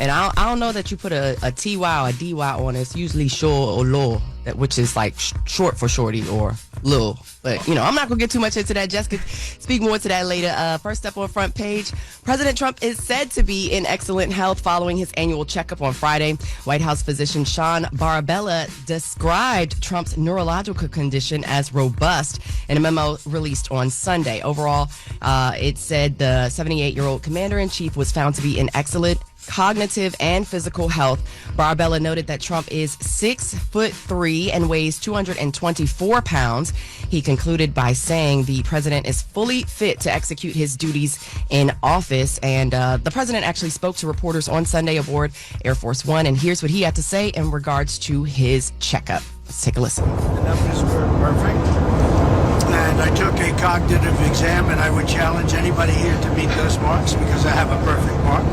And I don't know that you put a TY or a DY on it. It's usually Shor or Lil, which is like short for shorty or Lil. But, I'm not going to get too much into that. Jess could speak more to that later. First up on front page, President Trump is said to be in excellent health following his annual checkup on Friday. White House physician Sean Barbella described Trump's neurological condition as robust in a memo released on Sunday. Overall, it said the 78-year-old commander-in-chief was found to be in excellent cognitive and physical health. Barbella noted that Trump is 6'3" and weighs 224 pounds. He concluded by saying the president is fully fit to execute his duties in office. And the president actually spoke to reporters on Sunday aboard Air Force One. And here's what he had to say in regards to his checkup. Let's take a listen. The numbers were perfect. And I took a cognitive exam, and I would challenge anybody here to meet those marks because I have a perfect mark.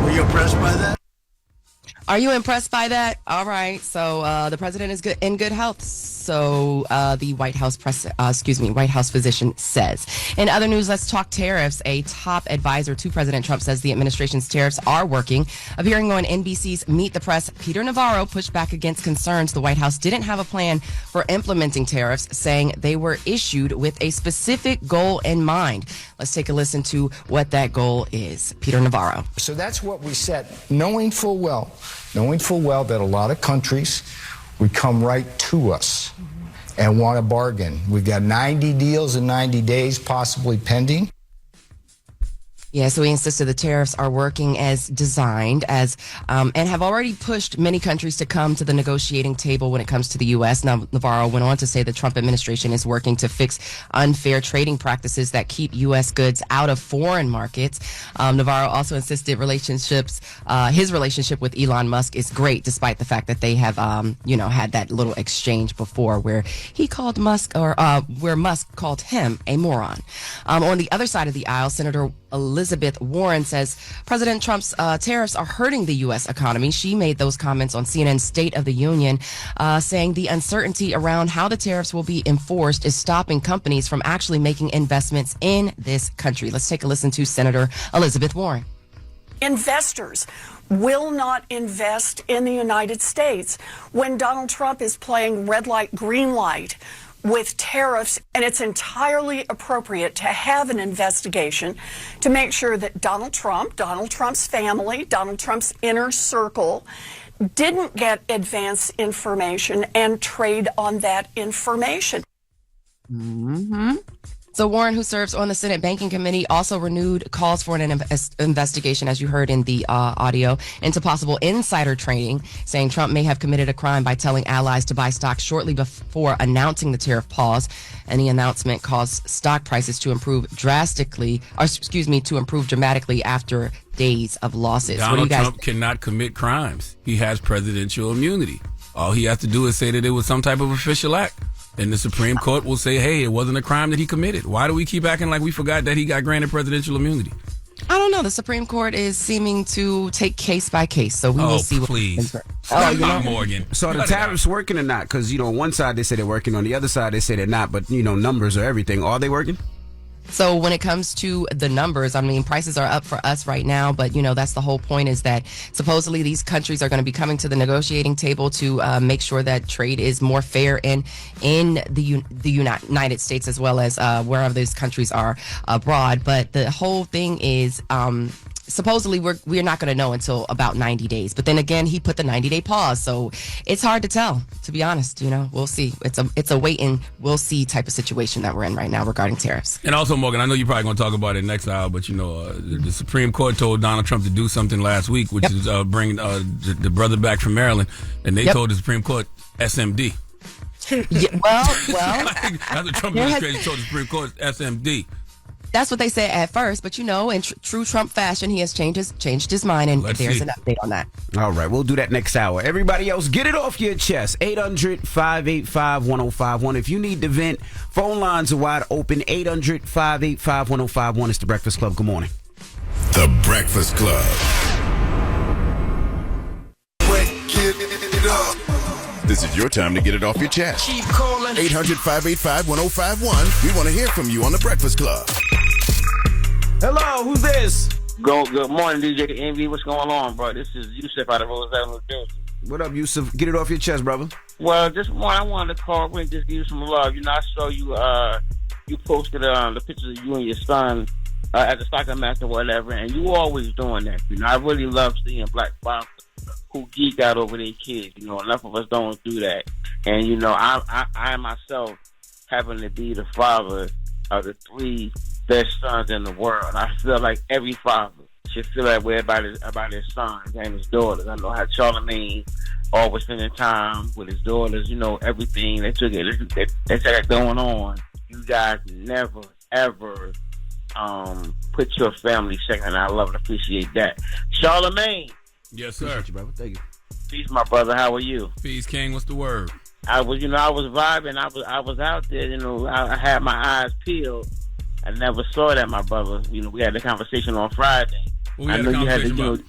Were you impressed by that? Are you impressed by that? All right. So the president is in good health. So the White House White House physician says. In other news, let's talk tariffs. A top advisor to President Trump says the administration's tariffs are working. Appearing on NBC's Meet the Press, Peter Navarro pushed back against concerns the White House didn't have a plan for implementing tariffs, saying they were issued with a specific goal in mind. Let's take a listen to what that goal is. Peter Navarro. So that's what we said, knowing full well that a lot of countries would come right to us and want a bargain. We've got 90 deals in 90 days, possibly pending. Yeah, so he insisted the tariffs are working as designed and have already pushed many countries to come to the negotiating table when it comes to the U.S. Now, Navarro went on to say the Trump administration is working to fix unfair trading practices that keep U.S. goods out of foreign markets. Navarro also insisted his relationship with Elon Musk is great, despite the fact that they have, had that little exchange before where he called Musk where Musk called him a moron. On the other side of the aisle, Senator Elizabeth Warren says President Trump's tariffs are hurting the U.S. economy. She made those comments on CNN's State of the Union, saying the uncertainty around how the tariffs will be enforced is stopping companies from actually making investments in this country. Let's take a listen to Senator Elizabeth Warren. Investors will not invest in the United States when Donald Trump is playing red light, green light with tariffs, and it's entirely appropriate to have an investigation to make sure that Donald Trump, Donald Trump's family, Donald Trump's inner circle didn't get advance information and trade on that information. Mm-hmm. So Warren, who serves on the Senate Banking Committee, also renewed calls for an investigation, as you heard in the audio, into possible insider trading, saying Trump may have committed a crime by telling allies to buy stocks shortly before announcing the tariff pause. And the announcement caused stock prices to improve dramatically after days of losses. Donald Trump cannot commit crimes. He has presidential immunity. All he has to do is say that it was some type of official act. And the Supreme Court will say, hey, it wasn't a crime that he committed. Why do we keep acting like we forgot that he got granted presidential immunity? I don't know. The Supreme Court is seeming to take case by case, so we will see. Please. Morgan. So the tariffs working or not? Because, on one side they say they're working, on the other side they say they're not, but, numbers are everything. Are they working? So when it comes to the numbers, I mean, prices are up for us right now, but, that's the whole point, is that supposedly these countries are going to be coming to the negotiating table to make sure that trade is more fair in the United States, as well as wherever these countries are abroad. But the whole thing is supposedly we're not going to know until about 90 days. But then again, he put the 90-day pause, so it's hard to tell, to be honest. We'll see. It's a wait and we'll see type of situation that we're in right now regarding tariffs. And also, Morgan, I know you're probably going to talk about it next hour, but the Supreme Court told Donald Trump to do something last week, which is bring the brother back from Maryland, and they told the Supreme Court SMD. Yeah, well, that's what Trump administration told the Supreme Court, SMD. That's what they said at first, but in true Trump fashion, he has changed his mind, and there's an update on that. All right, we'll do that next hour. Everybody else, get it off your chest. 800-585-1051. If you need to vent, phone lines are wide open. 800-585-1051. It's The Breakfast Club. Good morning. The Breakfast Club. This is your time to get it off your chest. Keep calling. 800-585-1051. We want to hear from you on The Breakfast Club. Hello, who's this? Good morning, DJ Envy. What's going on, bro? This is Yusuf out of Roselle, New Jersey. What up, Yusuf? Get it off your chest, brother. Well, just one, I wanted to call and just give you some love. You know, I saw you. You posted the pictures of you and your son at the soccer match or whatever, and you always doing that. You know, I really love seeing black fathers who geek out over their kids. You know, enough of us don't do that. And you know, I myself happen to be the father of the 3 best sons in the world. I feel like every father should feel that way about his sons and his daughters. I know how Charlamagne always spending time with his daughters. You know, everything they took it. They got going on. You guys never ever put your family second. I love and appreciate that. Charlamagne. Yes, sir. Appreciate you, brother. Thank you. Peace, my brother. How are you? Peace, King. What's the word? I was vibing. I was out there. You know, I had my eyes peeled. I never saw that, my brother. You know, we had the conversation on Friday. I know you had to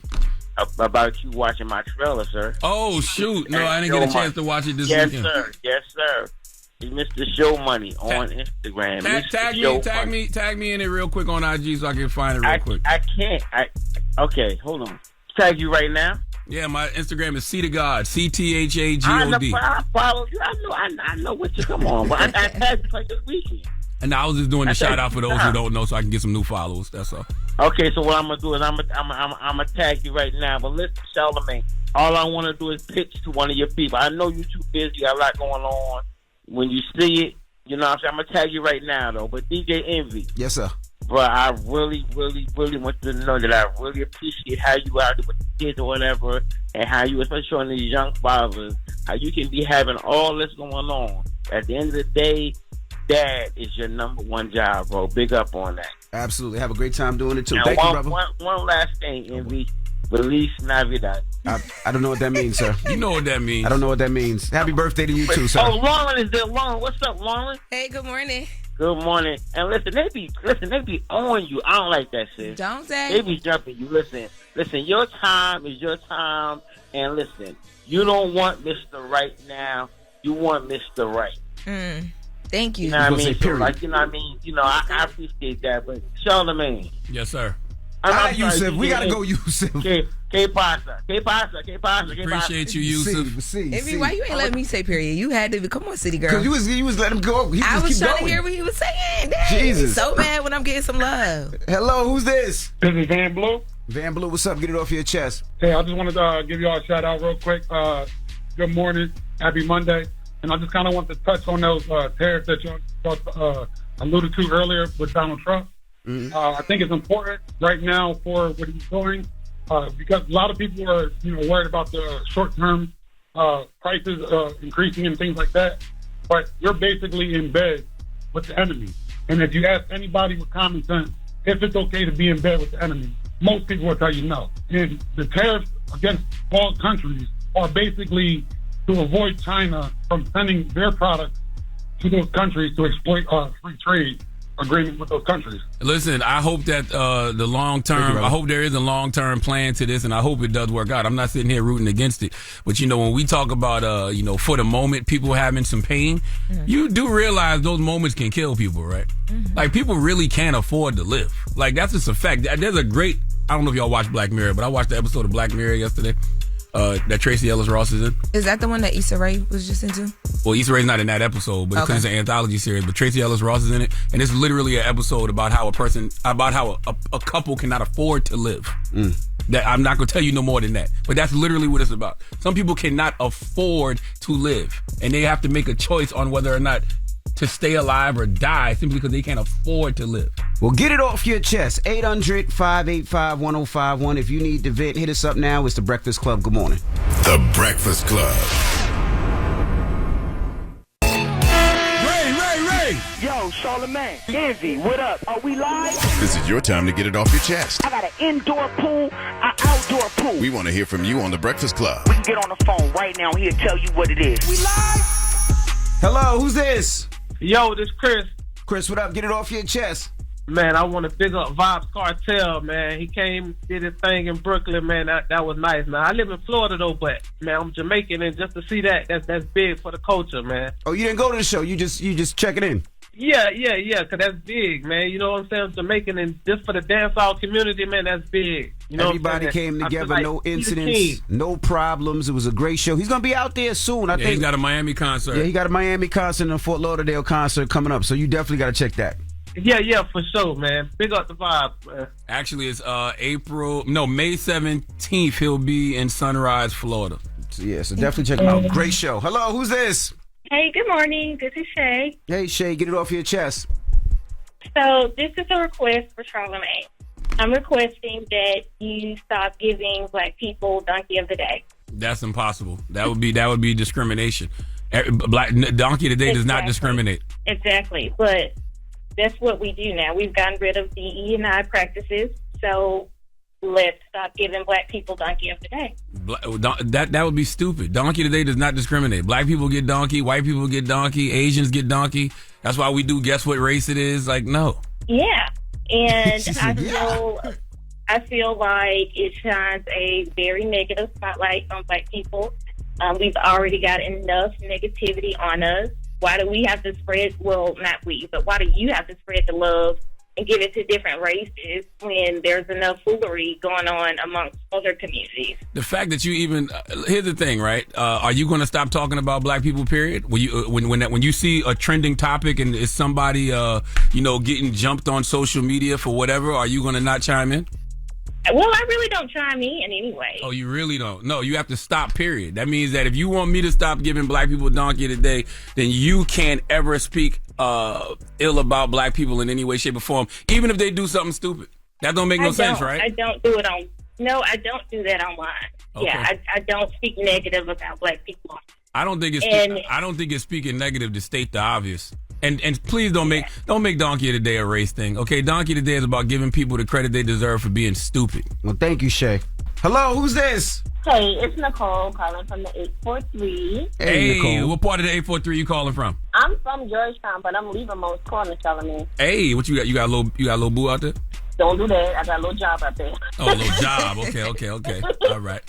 about you watching my trailer, sir. Oh shoot! No, I didn't get a chance to watch it this weekend. Yes, sir. You missed the show money on Instagram. Tag me in it real quick on IG so I can find it real quick. I can't. Okay, hold on. Tag you right now. Yeah, my Instagram is CTHagod, CTHAGOD. I follow you. I know what you come on, but I tagged you like this weekend. And I was just doing the shout out for those who don't know, so I can get some new followers. That's all. Okay, so what I'm gonna do is I'm gonna tag you right now. But listen, Charlamagne, all I want to do is pitch to one of your people. I know you're too busy, you got a lot going on. When you see it, you know what I'm saying. I'm gonna tag you right now, though. But DJ Envy, yes, sir. But I really, really, really want you to know that I really appreciate how you out there with the kids or whatever, and how you, especially showing these young fathers, how you can be having all this going on. At the end of the day, Dad is your number one job, bro. Big up on that. Absolutely. Have a great time doing it, too. Now, Thank you, brother. One last thing, Envy. Feliz Navidad. I don't know what that means, sir. You know what that means. I don't know what that means. Happy birthday to you, too, sir. Oh, Loren is there. Loren, what's up, Loren? Hey, good morning. Good morning. And listen, they be on you. I don't like that shit. Don't say. They be jumping you. Listen, your time is your time. And listen, you don't want Mr. Right now. You want Mr. Right. Thank you. You know what I mean? So, like, you know what I mean? You know, I appreciate that. But Charlamagne. Yes, sir. Yusuf. We gotta go, Yusuf. Que pasa? Appreciate you, Yusuf. Envy, why you ain't let me say period? You had to. Come on, city girl. Because you was letting him go. I was trying to hear what he was saying. Dang, Jesus. So mad when I'm getting some love. Hello, who's this? This is Van Blue. Van Blue, what's up? Get it off your chest. Hey, I just wanted to give y'all a shout out real quick. Good morning. Happy Monday. And I just kind of want to touch on those tariffs that y'all alluded to earlier with Donald Trump. I think it's important right now for what he's doing because a lot of people are, worried about the short-term prices increasing and things like that. But you're basically in bed with the enemy. And if you ask anybody with common sense if it's okay to be in bed with the enemy, most people will tell you no. And the tariffs against all countries are basically to avoid China from sending their products to those countries to exploit free trade agreement with those countries. Listen, I hope that the long term, I hope there is a long term plan to this, and I hope it does work out. I'm not sitting here rooting against it, but when we talk about for the moment, people having some pain, you do realize those moments can kill people, right? Like people really can't afford to live. Like that's just a fact. There's a great, I don't know if y'all watch Black Mirror, but I watched the episode of Black Mirror yesterday. That Tracy Ellis Ross is in. Is that the one that Issa Rae was just into? Well, Issa Rae's not in that episode, but it's an anthology series. But Tracy Ellis Ross is in it, and it's literally an episode about how a couple cannot afford to live. That I'm not gonna tell you no more than that, but that's literally what it's about. Some people cannot afford to live, and they have to make a choice on whether or not to stay alive or die simply because they can't afford to live. Well, get it off your chest. 800-585-1051. If you need to vent, hit us up now. It's The Breakfast Club. Good morning. The Breakfast Club. Ray. Yo, Charlamagne, Envy, what up? Are we live? This is your time to get it off your chest. I got an indoor pool, an outdoor pool. We want to hear from you on The Breakfast Club. We can get on the phone right now. He'll tell you what it is. We live? Hello, who's this? Yo, this Chris. Chris, what up? Get it off your chest. Man, I want to big up Vibes Cartel, man. He came, did his thing in Brooklyn, man. That was nice, man. I live in Florida, though, but, man, I'm Jamaican, and just to see that's big for the culture, man. Oh, you didn't go to the show? You just checking in? Yeah, because that's big, man. You know what I'm saying? Jamaican, and just for the dancehall community, man, that's big. You know, everybody came together, no incidents, no problems. It was a great show. He's gonna be out there soon. I think he's got a Miami concert. Yeah, he got a Miami concert and a Fort Lauderdale concert coming up. So you definitely got to check that. Yeah, for sure, man. Big up the vibe, man. Actually, it's May 17th. He'll be in Sunrise, Florida. So definitely check him out. Great show. Hello, who's this? Hey, good morning. This is Shay. Hey, Shay, get it off your chest. So this is a request for Charlamagne. I'm requesting that you stop giving black people Donkey of the Day. That's impossible. That would be discrimination. Donkey of the Day does not discriminate. Exactly, but that's what we do now. We've gotten rid of the E&I practices, so let's stop giving black people Donkey of the Day. That would be stupid. Donkey of the Day does not discriminate. Black people get donkey, white people get donkey, Asians get donkey. That's why we do guess what race it is. Like, no. Yeah, and I feel like it shines a very negative spotlight on black people. We've already got enough negativity on us. Why do we have to spread, well, not we, but why do you have to spread the love and give it to different races when there's enough foolery going on amongst other communities? The fact that you even, here's the thing, right? Are you going to stop talking about black people, period? When you see a trending topic and it's somebody, getting jumped on social media for whatever, are you going to not chime in? Well, I really don't chime in anyway. Oh, you really don't? No, you have to stop, period. That means that if you want me to stop giving black people Donkey today, then you can't ever speak ill about black people in any way, shape, or form, even if they do something stupid. That don't make no sense, right? I don't do it on... No, I don't do that online. Okay. Yeah, I don't speak negative about black people. I don't think it's speaking negative to state the obvious. And please don't make Donkey of the Day a race thing. Okay, Donkey of the Day is about giving people the credit they deserve for being stupid. Well, thank you, Shay. Hello, who's this? Hey, it's Nicole calling from the 843. Hey, Nicole. What part of the 843 you calling from? I'm from Georgetown, but I'm leaving most corner, Charlamagne. Hey, what you got? You got a little boo out there? Don't do that. I got a little job out there. Oh, a little job. Okay. All right.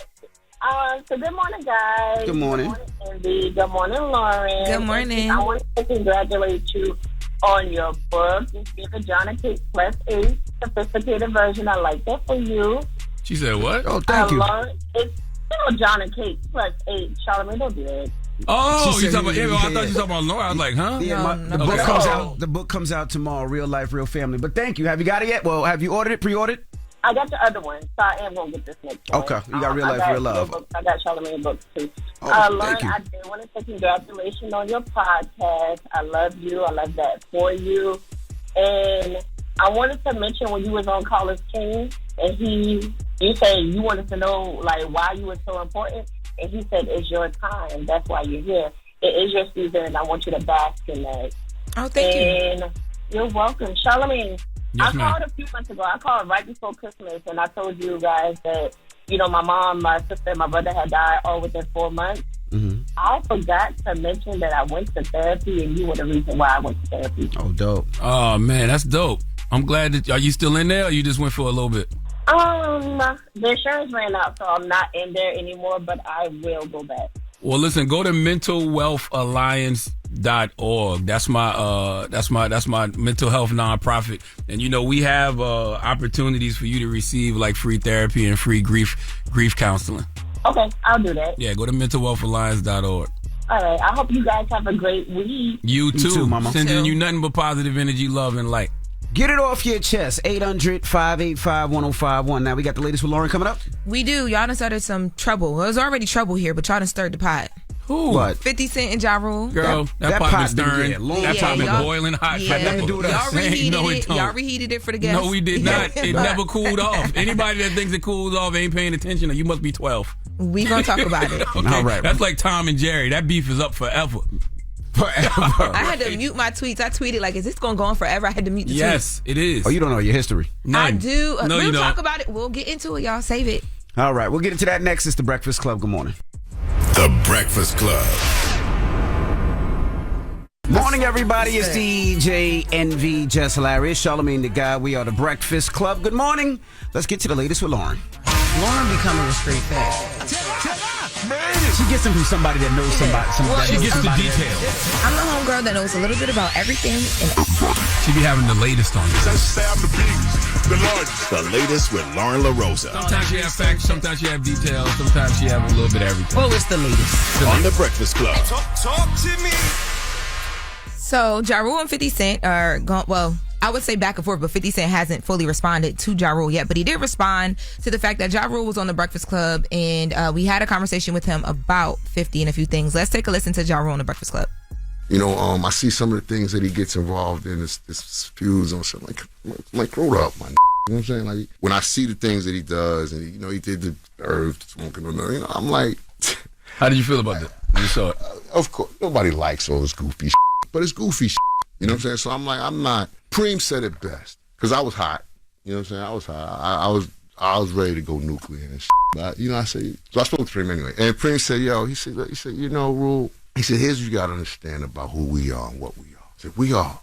So good morning, guys. Good morning. Good morning, Andy. Good morning, Loren. Good morning. I want to congratulate you on your book. It's Give John a Cake Plus 8, sophisticated version. I like that for you. She said what? Oh, thank you. Loren, it's John a Cake Plus 8. Charlamagne, don't do that. Oh, you talking about? I thought you were talking about Loren. I was like, huh? Yeah, the book comes out tomorrow. Real Life, Real Family. But thank you. Have you got it yet? Well, have you ordered it? Pre-ordered? I got the other one, so I am going to get this next one. Okay, you got Real Life, Real Love. I got Charlamagne books, too. Loren, I do want to say congratulations on your podcast. I love you. I love that for you. And I wanted to mention when you was on Caller's King, and you said you wanted to know, like, why you were so important. And he said, it's your time. That's why you're here. It is your season, and I want you to bask in that. Oh, thank you. And you're welcome. Charlamagne. Yes, I called a few months ago. I called right before Christmas, and I told you guys that, my mom, my sister, and my brother had died all within 4 months. Mm-hmm. I forgot to mention that I went to therapy, and you were the reason why I went to therapy. Oh, dope. Oh, man, that's dope. I'm glad that... Are you still in there, or you just went for a little bit? The insurance ran out, so I'm not in there anymore, but I will go back. Well, listen, go to mentalwealthalliance.org. That's my mental health nonprofit. And we have opportunities for you to receive like free therapy and free grief counseling. Okay, I'll do that. Yeah, go to mentalwealthalliance.org. All right, I hope you guys have a great week. You too, Mama. Sending you nothing but positive energy, love, and light. Get it off your chest. 800-585-1051. Now we got the latest with Loren coming up. We do. Y'all done started some trouble. Well, it was already trouble here, but y'all done stirred the pot. Who? What? 50 Cent and Ja Rule. Girl, that pot been stirring. That pot been boiling hot. Yeah. Y'all reheated it. Don't. Y'all reheated it for the guests. No, we did not. It never cooled off. Anybody that thinks it cools off ain't paying attention, or you must be 12. We gonna talk about it. Okay. All right. That's like Tom and Jerry. That beef is up forever. I had to mute my tweets. I tweeted like, is this going to go on forever? I had to mute the tweets. Yes, it is. Oh, you don't know your history. None. I do. No, we'll talk about it. We'll get into it, y'all. Save it. All right, we'll get into that next. It's The Breakfast Club. Good morning. The Breakfast Club. Morning, everybody. It's DJ NV, Jess Hilarious, Charlamagne the Guy. We are The Breakfast Club. Good morning. Let's get to the latest with Loren. Loren becoming a straight fact. She gets them from somebody that knows somebody. She gets the details. I'm the homegirl that knows a little bit about everything. She be having the latest on this. The latest with Lauren LaRosa. Sometimes she have facts, sometimes she have details, sometimes she have a little bit of everything. Well, it's the latest. On The Breakfast Club. Talk to me. So, Ja Rule and 50 Cent are going, well, I would say back and forth, but 50 Cent hasn't fully responded to Ja Rule yet. But he did respond to the fact that Ja Rule was on The Breakfast Club, and we had a conversation with him about 50 and a few things. Let's take a listen to Ja Rule on The Breakfast Club. You know, I see some of the things that he gets involved in, this fuse on something like grow up, man. You know what I'm saying? Like, when I see the things that he does, and he did the herb smoking, I'm like... How did you feel about that when you saw it? Of course, nobody likes all this goofy but it's goofy you know what I'm saying? So I'm like, I'm not... Preem said it best, because I was hot. You know what I'm saying? I was hot. I was ready to go nuclear and But, I say... So I spoke to Preem anyway, and Preem said, he said, Rule... He said, here's what you got to understand about who we are and what we are. He said, we are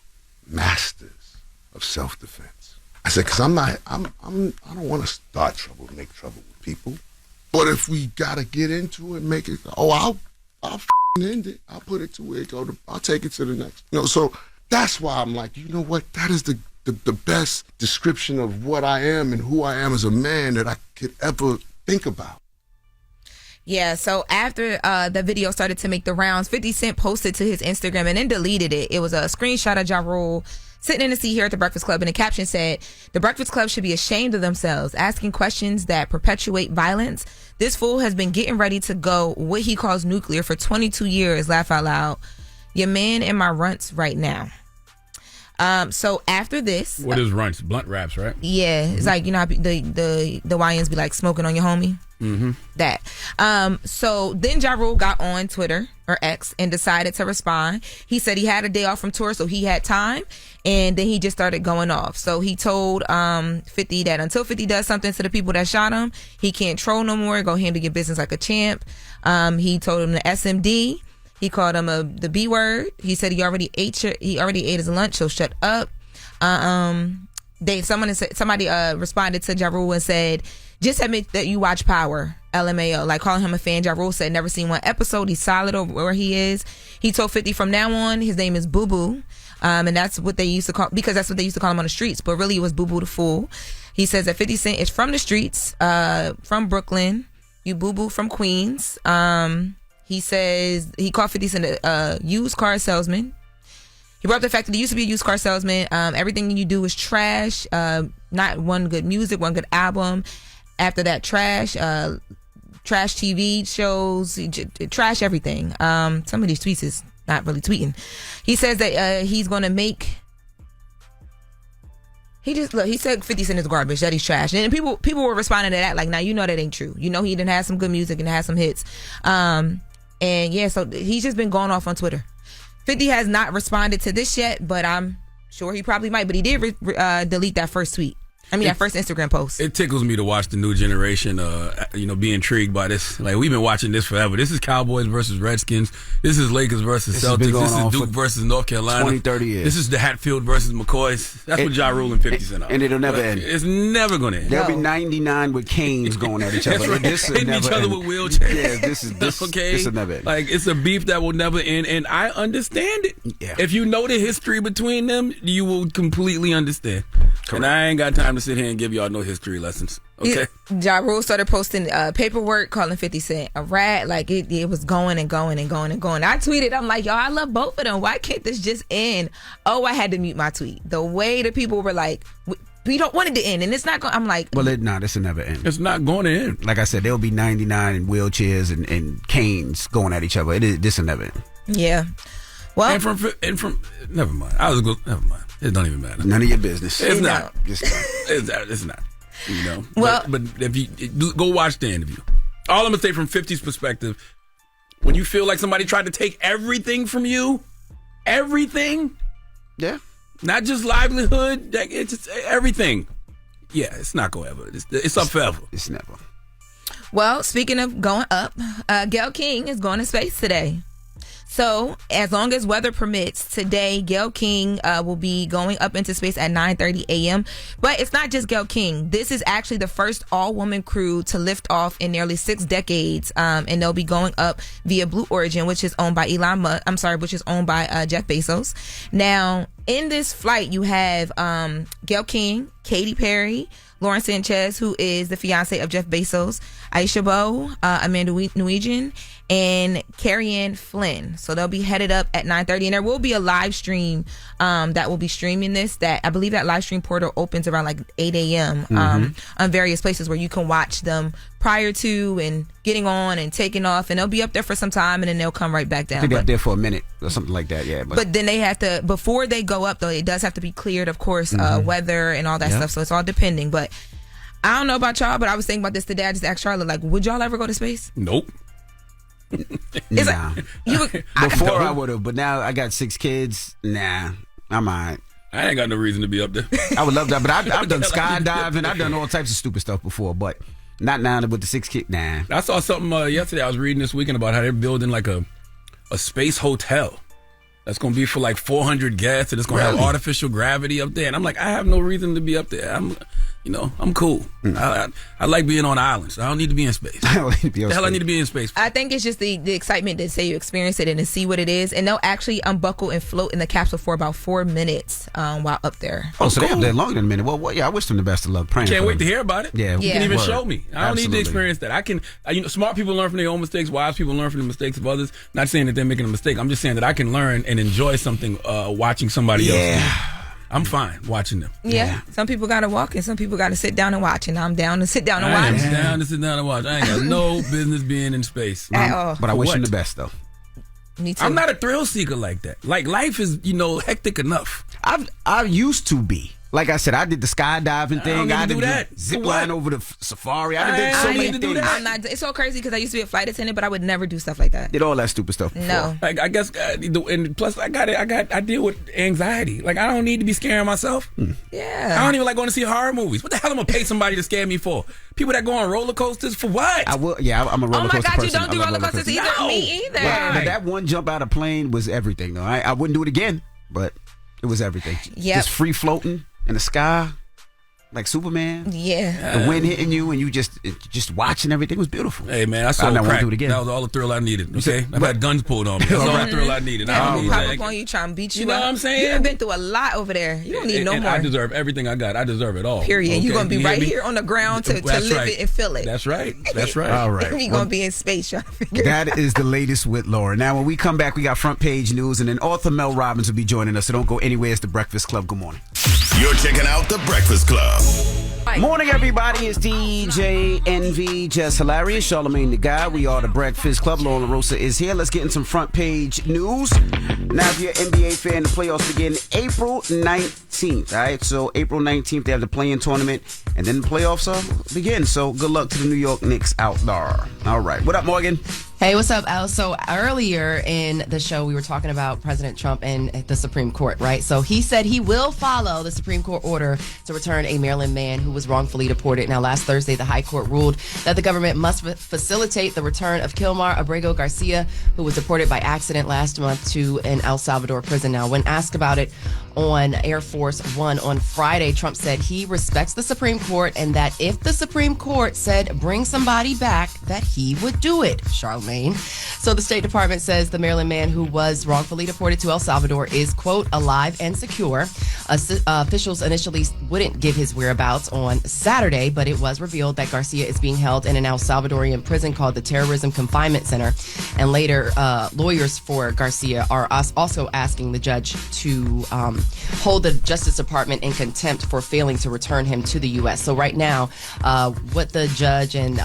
masters of self-defense. I said, because I don't want to start trouble, make trouble with people. But if we got to get into it, make it, I'll end it. I'll put it to where it go. I'll take it to the next. So that's why I'm like, you know what? That is the best description of what I am and who I am as a man that I could ever think about. Yeah, so after the video started to make the rounds, 50 Cent posted to his Instagram and then deleted it. It was a screenshot of Ja Rule sitting in the seat here at the Breakfast Club, and the caption said, "The Breakfast Club should be ashamed of themselves, asking questions that perpetuate violence. This fool has been getting ready to go what he calls nuclear for 22 years, laugh out loud. Your man in my runts right now." So after this... What is runts? Blunt raps, right? Yeah, it's like, how the YNs be like smoking on your homie. Mm-hmm. That. So then Ja Rule got on Twitter or X and decided to respond. He said he had a day off from tour, so he had time, and then he just started going off. So he told 50 that until 50 does something to the people that shot him, he can't troll no more. Go handle your business like a champ. He told him the SMD. He called him the B word. He said he already ate his lunch, so shut up. Somebody responded to Ja Rule and said, "Just admit that you watch Power, LMAO." Like, calling him a fan. Ja Rule said, "Never seen one episode. He's solid over where he is." He told 50 from now on his name is Boo Boo, and that's what they used to call, because that's what they used to call him on the streets. But really, it was Boo Boo the Fool. He says that 50 Cent is from the streets, from Brooklyn. You Boo Boo from Queens. He says he called 50 Cent a used car salesman. He brought up the fact that he used to be a used car salesman. Everything you do is trash. Not one good music, one good album. After that, trash TV shows, trash everything. Some of these tweets is not really tweeting. He says that he's going to make... He said 50 Cent is garbage, that he's trash. And people were responding to that like, now you know that ain't true. He didn't have some good music and had some hits. And yeah, so he's just been going off on Twitter. 50 has not responded to this yet, but I'm sure he probably might. But he did delete that first tweet. That first Instagram post. It tickles me to watch the new generation, be intrigued by this. Like, we've been watching this forever. This is Cowboys versus Redskins. This is Lakers versus Celtics. This is Duke versus North Carolina. 20, 30 years. This is the Hatfield versus McCoys. That's what Ja Rule and 50 Cent are. And it'll never end. It's never going to end. There'll be 99 with canes going at each other. Right. This will hitting never each other end. with wheelchairs. Yeah, this okay? This will never end. Like, it's a beef that will never end, and I understand it. Yeah. If you know the history between them, you will completely understand. Correct. And I ain't got time to sit here and give y'all no history lessons. Okay. Ja Rule started posting paperwork calling 50 Cent a rat. Like, it was going and going and going and going. I tweeted, I'm like, y'all, I love both of them. Why can't this just end? Oh, I had to mute my tweet. The way the people were like, we don't want it to end, and it's not going. I'm like, well, this will never end. It's not going to end. Like I said, there'll be 99 in wheelchairs and canes going at each other. This will never end. Yeah. Well, and from never mind. Never mind. It don't even matter. None of your business. It's not. It's not. Well, but if you go watch the interview, all I'm gonna say from 50's perspective, when you feel like somebody tried to take everything from you, everything, yeah, not just livelihood, it's just everything. Yeah, it's not gonna ever. It's up forever. It's never. Well, speaking of going up, Gayle King is going to space today. So, as long as weather permits, today, Gayle King will be going up into space at 9:30 a.m. But it's not just Gayle King. This is actually the first all-woman crew to lift off in nearly 6 decades. And they'll be going up via Blue Origin, which is owned by which is owned by Jeff Bezos. Now, in this flight, you have Gayle King, Katy Perry, Loren Sanchez, who is the fiance of Jeff Bezos, Aisha Bowe, Amanda Nguyen, and Carrie-Ann Flynn. So they'll be headed up at 9:30, and there will be a live stream that will be streaming this. That I believe that live stream portal opens around like 8 a.m. On various places where you can watch them prior to and getting on and taking off, and they'll be up there for some time, and then they'll come right back down. I think they're up there for a minute or something like that, yeah. But then they have to, before they go up though, it does have to be cleared, of course, weather and all that stuff, so it's all depending. But I don't know about y'all, but I was thinking about this today. I just asked Charlotte, like, would y'all ever go to space? Nope. Nah. Before I would have, but now I got 6 kids. Nah, I'm all right. I ain't got no reason to be up there. I would love that, but I've done skydiving. I've done all types of stupid stuff before, but not now with the 6 kids. Nah. I saw something yesterday. I was reading this weekend about how they're building like a space hotel that's going to be for like 400 guests, and it's going to have artificial gravity up there. And I'm like, I have no reason to be up there. I'm cool. I like being on islands. I don't need to be in space. I need to be in space. I think it's just the excitement to say you experience it and to see what it is. And they'll actually unbuckle and float in the capsule for about 4 minutes while up there. Oh, so they're up there longer than a minute. Well, yeah, I wish them the best of luck. Can't wait to hear about it. Yeah. You can even show me. I don't need to experience that. I can. Smart people learn from their own mistakes. Wise people learn from the mistakes of others. Not saying that they're making a mistake. I'm just saying that I can learn and enjoy something watching somebody else do it. I'm fine watching them. Yeah. Some people got to walk and some people got to sit down and watch. And I'm down to sit down and watch. I'm down to sit down and watch. I ain't got no business being in space. At all. But I wish them the best, though. Me too. I'm not a thrill seeker like that. Like, life is, hectic enough. I used to be. Like I said, I did the skydiving thing. I did that. Zip line over the safari. I did so many things. It's so crazy because I used to be a flight attendant, but I would never do stuff like that. Did all that stupid stuff before. No. Like, I guess, and plus I deal with anxiety. Like, I don't need to be scaring myself. Yeah. I don't even like going to see horror movies. What the hell am I gonna pay somebody to scare me for? People that go on roller coasters for what? I will. Yeah, I'm a roller coaster person. Oh my God, you don't do roller coasters either. No. Me either. But that one jump out of plane was everything, though. I wouldn't do it again, but it was everything. Yep. Just free floating in the sky. Like Superman. Yeah. The wind hitting you and you just watching everything was beautiful. Hey, man, I saw crack. Do it again. That was all the thrill I needed, okay? I've had guns pulled on me. That's all the thrill I needed. I don't need pop up on you trying to beat you know up. What I'm saying? You've been through a lot over there. You don't need no more. I deserve everything I got. I deserve it all. Period. Okay? You're going to be right here on the ground to live it and feel it. That's right. That's right. All right. You're going to be in space trying to figure That is the latest with Loren. Now, when we come back, we got front page news, and then author Mel Robbins will be joining us, so don't go anywhere. It's The Breakfast Club. Good morning. You're checking out The Breakfast Club. Morning, everybody. It's DJ NV, Jess Hilarious, Charlamagne the Guy. We are The Breakfast Club. Loren LaRosa is here. Let's get in some front page news. Now, if you're an NBA fan, the playoffs begin April 19th. All right, so April 19th, they have the play-in tournament, and then the playoffs begin. So good luck to the New York Knicks out there. All right, what up, Morgan? Hey, what's up, Al? So earlier in the show, we were talking about President Trump and the Supreme Court, right? So he said he will follow the Supreme Court order to return a Maryland man who was wrongfully deported. Now, last Thursday, the High Court ruled that the government must facilitate the return of Kilmar Abrego Garcia, who was deported by accident last month to an El Salvador prison. Now, when asked about it on Air Force One on Friday, Trump said he respects the Supreme Court and that if the Supreme Court said bring somebody back, that he would do it. Charlamagne. So the State Department says the Maryland man who was wrongfully deported to El Salvador is, quote, alive and secure. Officials initially wouldn't give his whereabouts on Saturday, but it was revealed that Garcia is being held in an El Salvadorian prison called the Terrorism Confinement Center. And later, lawyers for Garcia are also asking the judge to hold the Justice Department in contempt for failing to return him to the U.S. So right now, what the judge and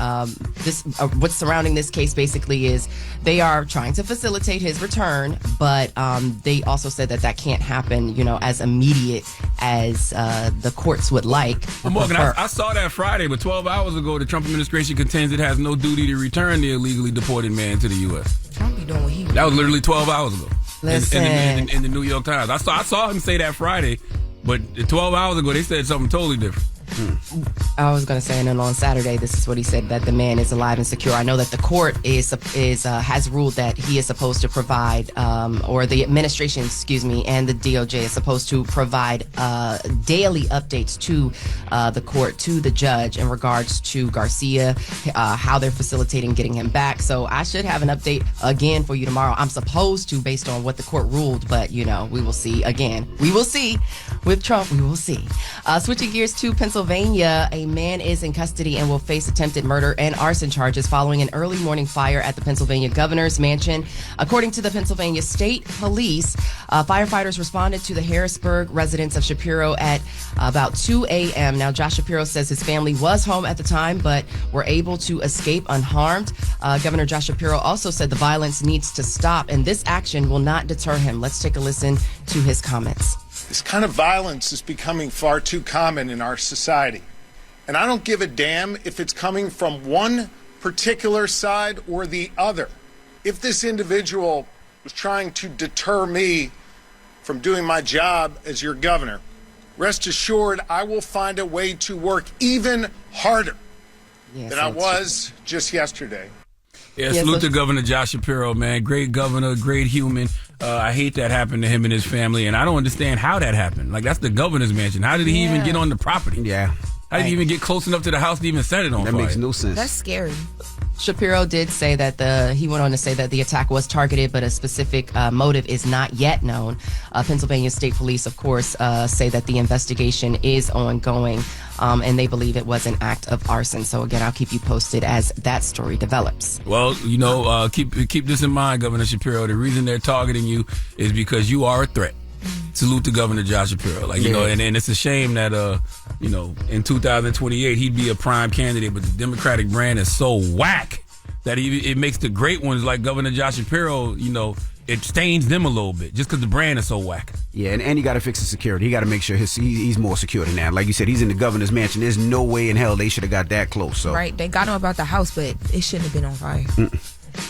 what's surrounding this case basically is they are trying to facilitate his return, but they also said that can't happen, as immediate as the courts would like. Well, Morgan, I saw that Friday, but 12 hours ago, the Trump administration contends it has no duty to return the illegally deported man to the U.S. Trump be doing what he That was literally 12 hours ago. Listen. In the New York Times. I saw him say that Friday, but 12 hours ago, they said something totally different. I was going to say, and then on Saturday, this is what he said, that the man is alive and secure. I know that the court has ruled that he is supposed to provide, or the administration, and the DOJ is supposed to provide daily updates to the court, to the judge in regards to Garcia, how they're facilitating getting him back. So I should have an update again for you tomorrow. I'm supposed to, based on what the court ruled, but we will see again. We will see. With Trump, we will see. Switching gears to Pennsylvania, a man is in custody and will face attempted murder and arson charges following an early morning fire at the Pennsylvania governor's mansion. According to the Pennsylvania State Police, firefighters responded to the Harrisburg residence of Shapiro at about 2 a.m. Now, Josh Shapiro says his family was home at the time, but were able to escape unharmed. Governor Josh Shapiro also said the violence needs to stop, and this action will not deter him. Let's take a listen to his comments. This kind of violence is becoming far too common in our society. And I don't give a damn if it's coming from one particular side or the other. If this individual was trying to deter me from doing my job as your governor, rest assured I will find a way to work even harder than I was just yesterday. Yeah, salute to Governor Josh Shapiro, man. Great governor, great human. I hate that happened to him and his family, and I don't understand how that happened. Like, that's the governor's mansion. How did he even get on the property? Yeah. How did he even get close enough to the house to even set it on fire? That makes no sense. That's scary. Shapiro did say that he went on to say that the attack was targeted, but a specific motive is not yet known. Pennsylvania State Police, of course, say that the investigation is ongoing, and they believe it was an act of arson. So again, I'll keep you posted as that story develops. Well, keep this in mind, Governor Shapiro. The reason they're targeting you is because you are a threat. Salute to Governor Josh Shapiro. And it's a shame that, in 2028, he'd be a prime candidate, but the Democratic brand is so whack that it makes the great ones like Governor Josh Shapiro, it stains them a little bit just because the brand is so whack. Yeah, and you got to fix the security. You got to make sure he's more secure than that. Like you said, he's in the governor's mansion. There's no way in hell they should have got that close. So. Right, they got him about the house, but it shouldn't have been on fire.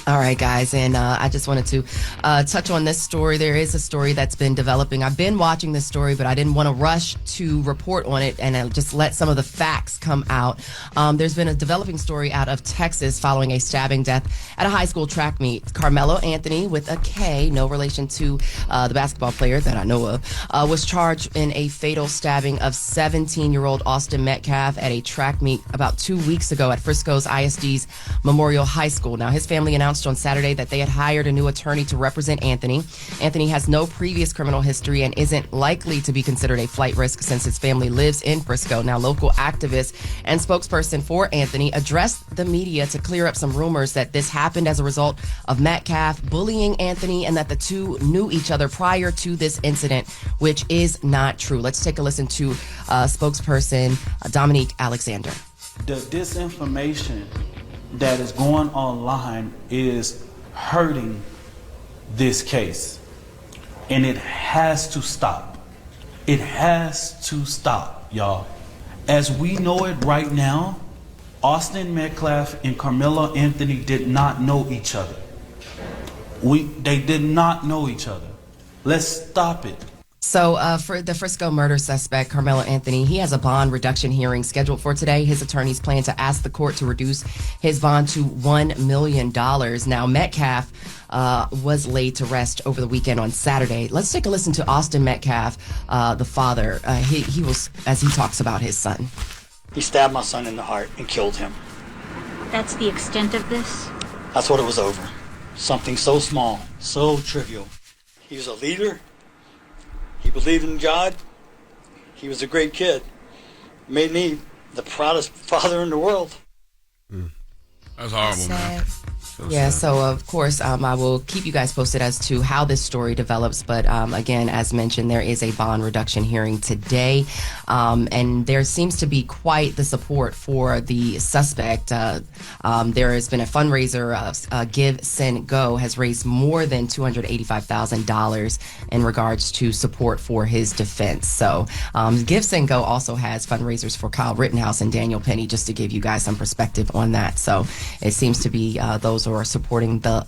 All right, guys, and I just wanted to touch on this story. There is a story that's been developing. I've been watching this story, but I didn't want to rush to report on it and just let some of the facts come out. There's been a developing story out of Texas following a stabbing death at a high school track meet. Carmelo Anthony, with a K, no relation to the basketball player that I know of, was charged in a fatal stabbing of 17-year-old Austin Metcalf at a track meet about 2 weeks ago at Frisco's ISD's Memorial High School. Now, his family announced on Saturday that they had hired a new attorney to represent Anthony. Anthony has no previous criminal history and isn't likely to be considered a flight risk since his family lives in Frisco. Now, local activist and spokesperson for Anthony addressed the media to clear up some rumors that this happened as a result of Metcalf bullying Anthony and that the two knew each other prior to this incident, which is not true. Let's take a listen to spokesperson Dominique Alexander. The disinformation that is going online is hurting this case, and it has to stop. It has to stop, y'all. As we know it right now, Austin Metcalf and Carmelo Anthony did not know each other. They did not know each other. Let's stop it. So for the Frisco murder suspect, Carmelo Anthony, he has a bond reduction hearing scheduled for today. His attorneys plan to ask the court to reduce his bond to $1 million. Now, Metcalf was laid to rest over the weekend on Saturday. Let's take a listen to Austin Metcalf, the father. He was, as he talks about his son. He stabbed my son in the heart and killed him. That's the extent of this? That's what it was over. Something so small, so trivial. He was a leader. He believed in God. He was a great kid. Made me the proudest father in the world. That's horrible, man. So of course, I will keep you guys posted as to how this story develops. But again, as mentioned, there is a bond reduction hearing today. And there seems to be quite the support for the suspect. There has been a fundraiser. Give, Send, Go has raised more than $285,000 in regards to support for his defense. So Give, Send, Go also has fundraisers for Kyle Rittenhouse and Daniel Penny, just to give you guys some perspective on that. So it seems to be those who are supporting the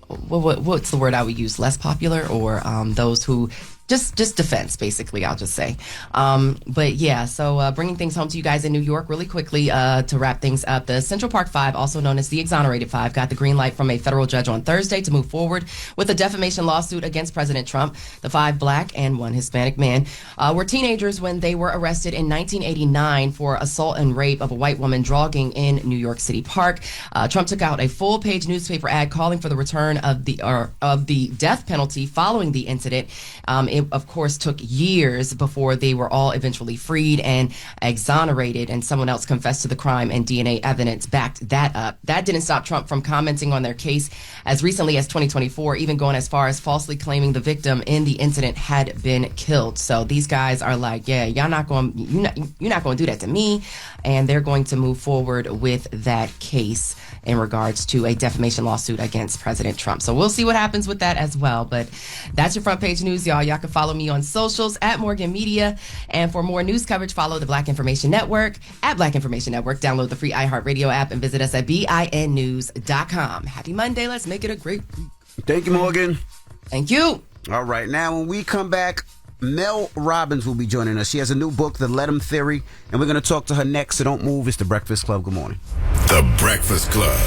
what's the word I would use, less popular, or those who just defense, basically, I'll just say. But yeah, so bringing things home to you guys in New York really quickly to wrap things up. The Central Park Five, also known as the Exonerated Five, got the green light from a federal judge on Thursday to move forward with a defamation lawsuit against President Trump. The 5 black and 1 Hispanic men were teenagers when they were arrested in 1989 for assault and rape of a white woman jogging in New York City Park. Trump took out a full-page newspaper ad calling for the return of the death penalty following the incident. It, of course, took years before they were all eventually freed and exonerated, and someone else confessed to the crime, and DNA evidence backed that up. That didn't stop Trump from commenting on their case as recently as 2024, even going as far as falsely claiming the victim in the incident had been killed. So these guys are like, yeah, you're not going to do that to me, and they're going to move forward with that case in regards to a defamation lawsuit against President Trump. So we'll see what happens with that as well. But that's your front page news, y'all. Y'all can follow me on socials at Morgan Media. And for more news coverage, follow the Black Information Network at Black Information Network. Download the free iHeartRadio app and visit us at BINnews.com. Happy Monday. Let's make it a great week. Thank you, Morgan. Thank you. All right. Now, when we come back, Mel Robbins will be joining us. She has a new book, The Let 'Em Theory, and we're going to talk to her next, so don't move. It's The Breakfast Club. Good morning. The Breakfast Club.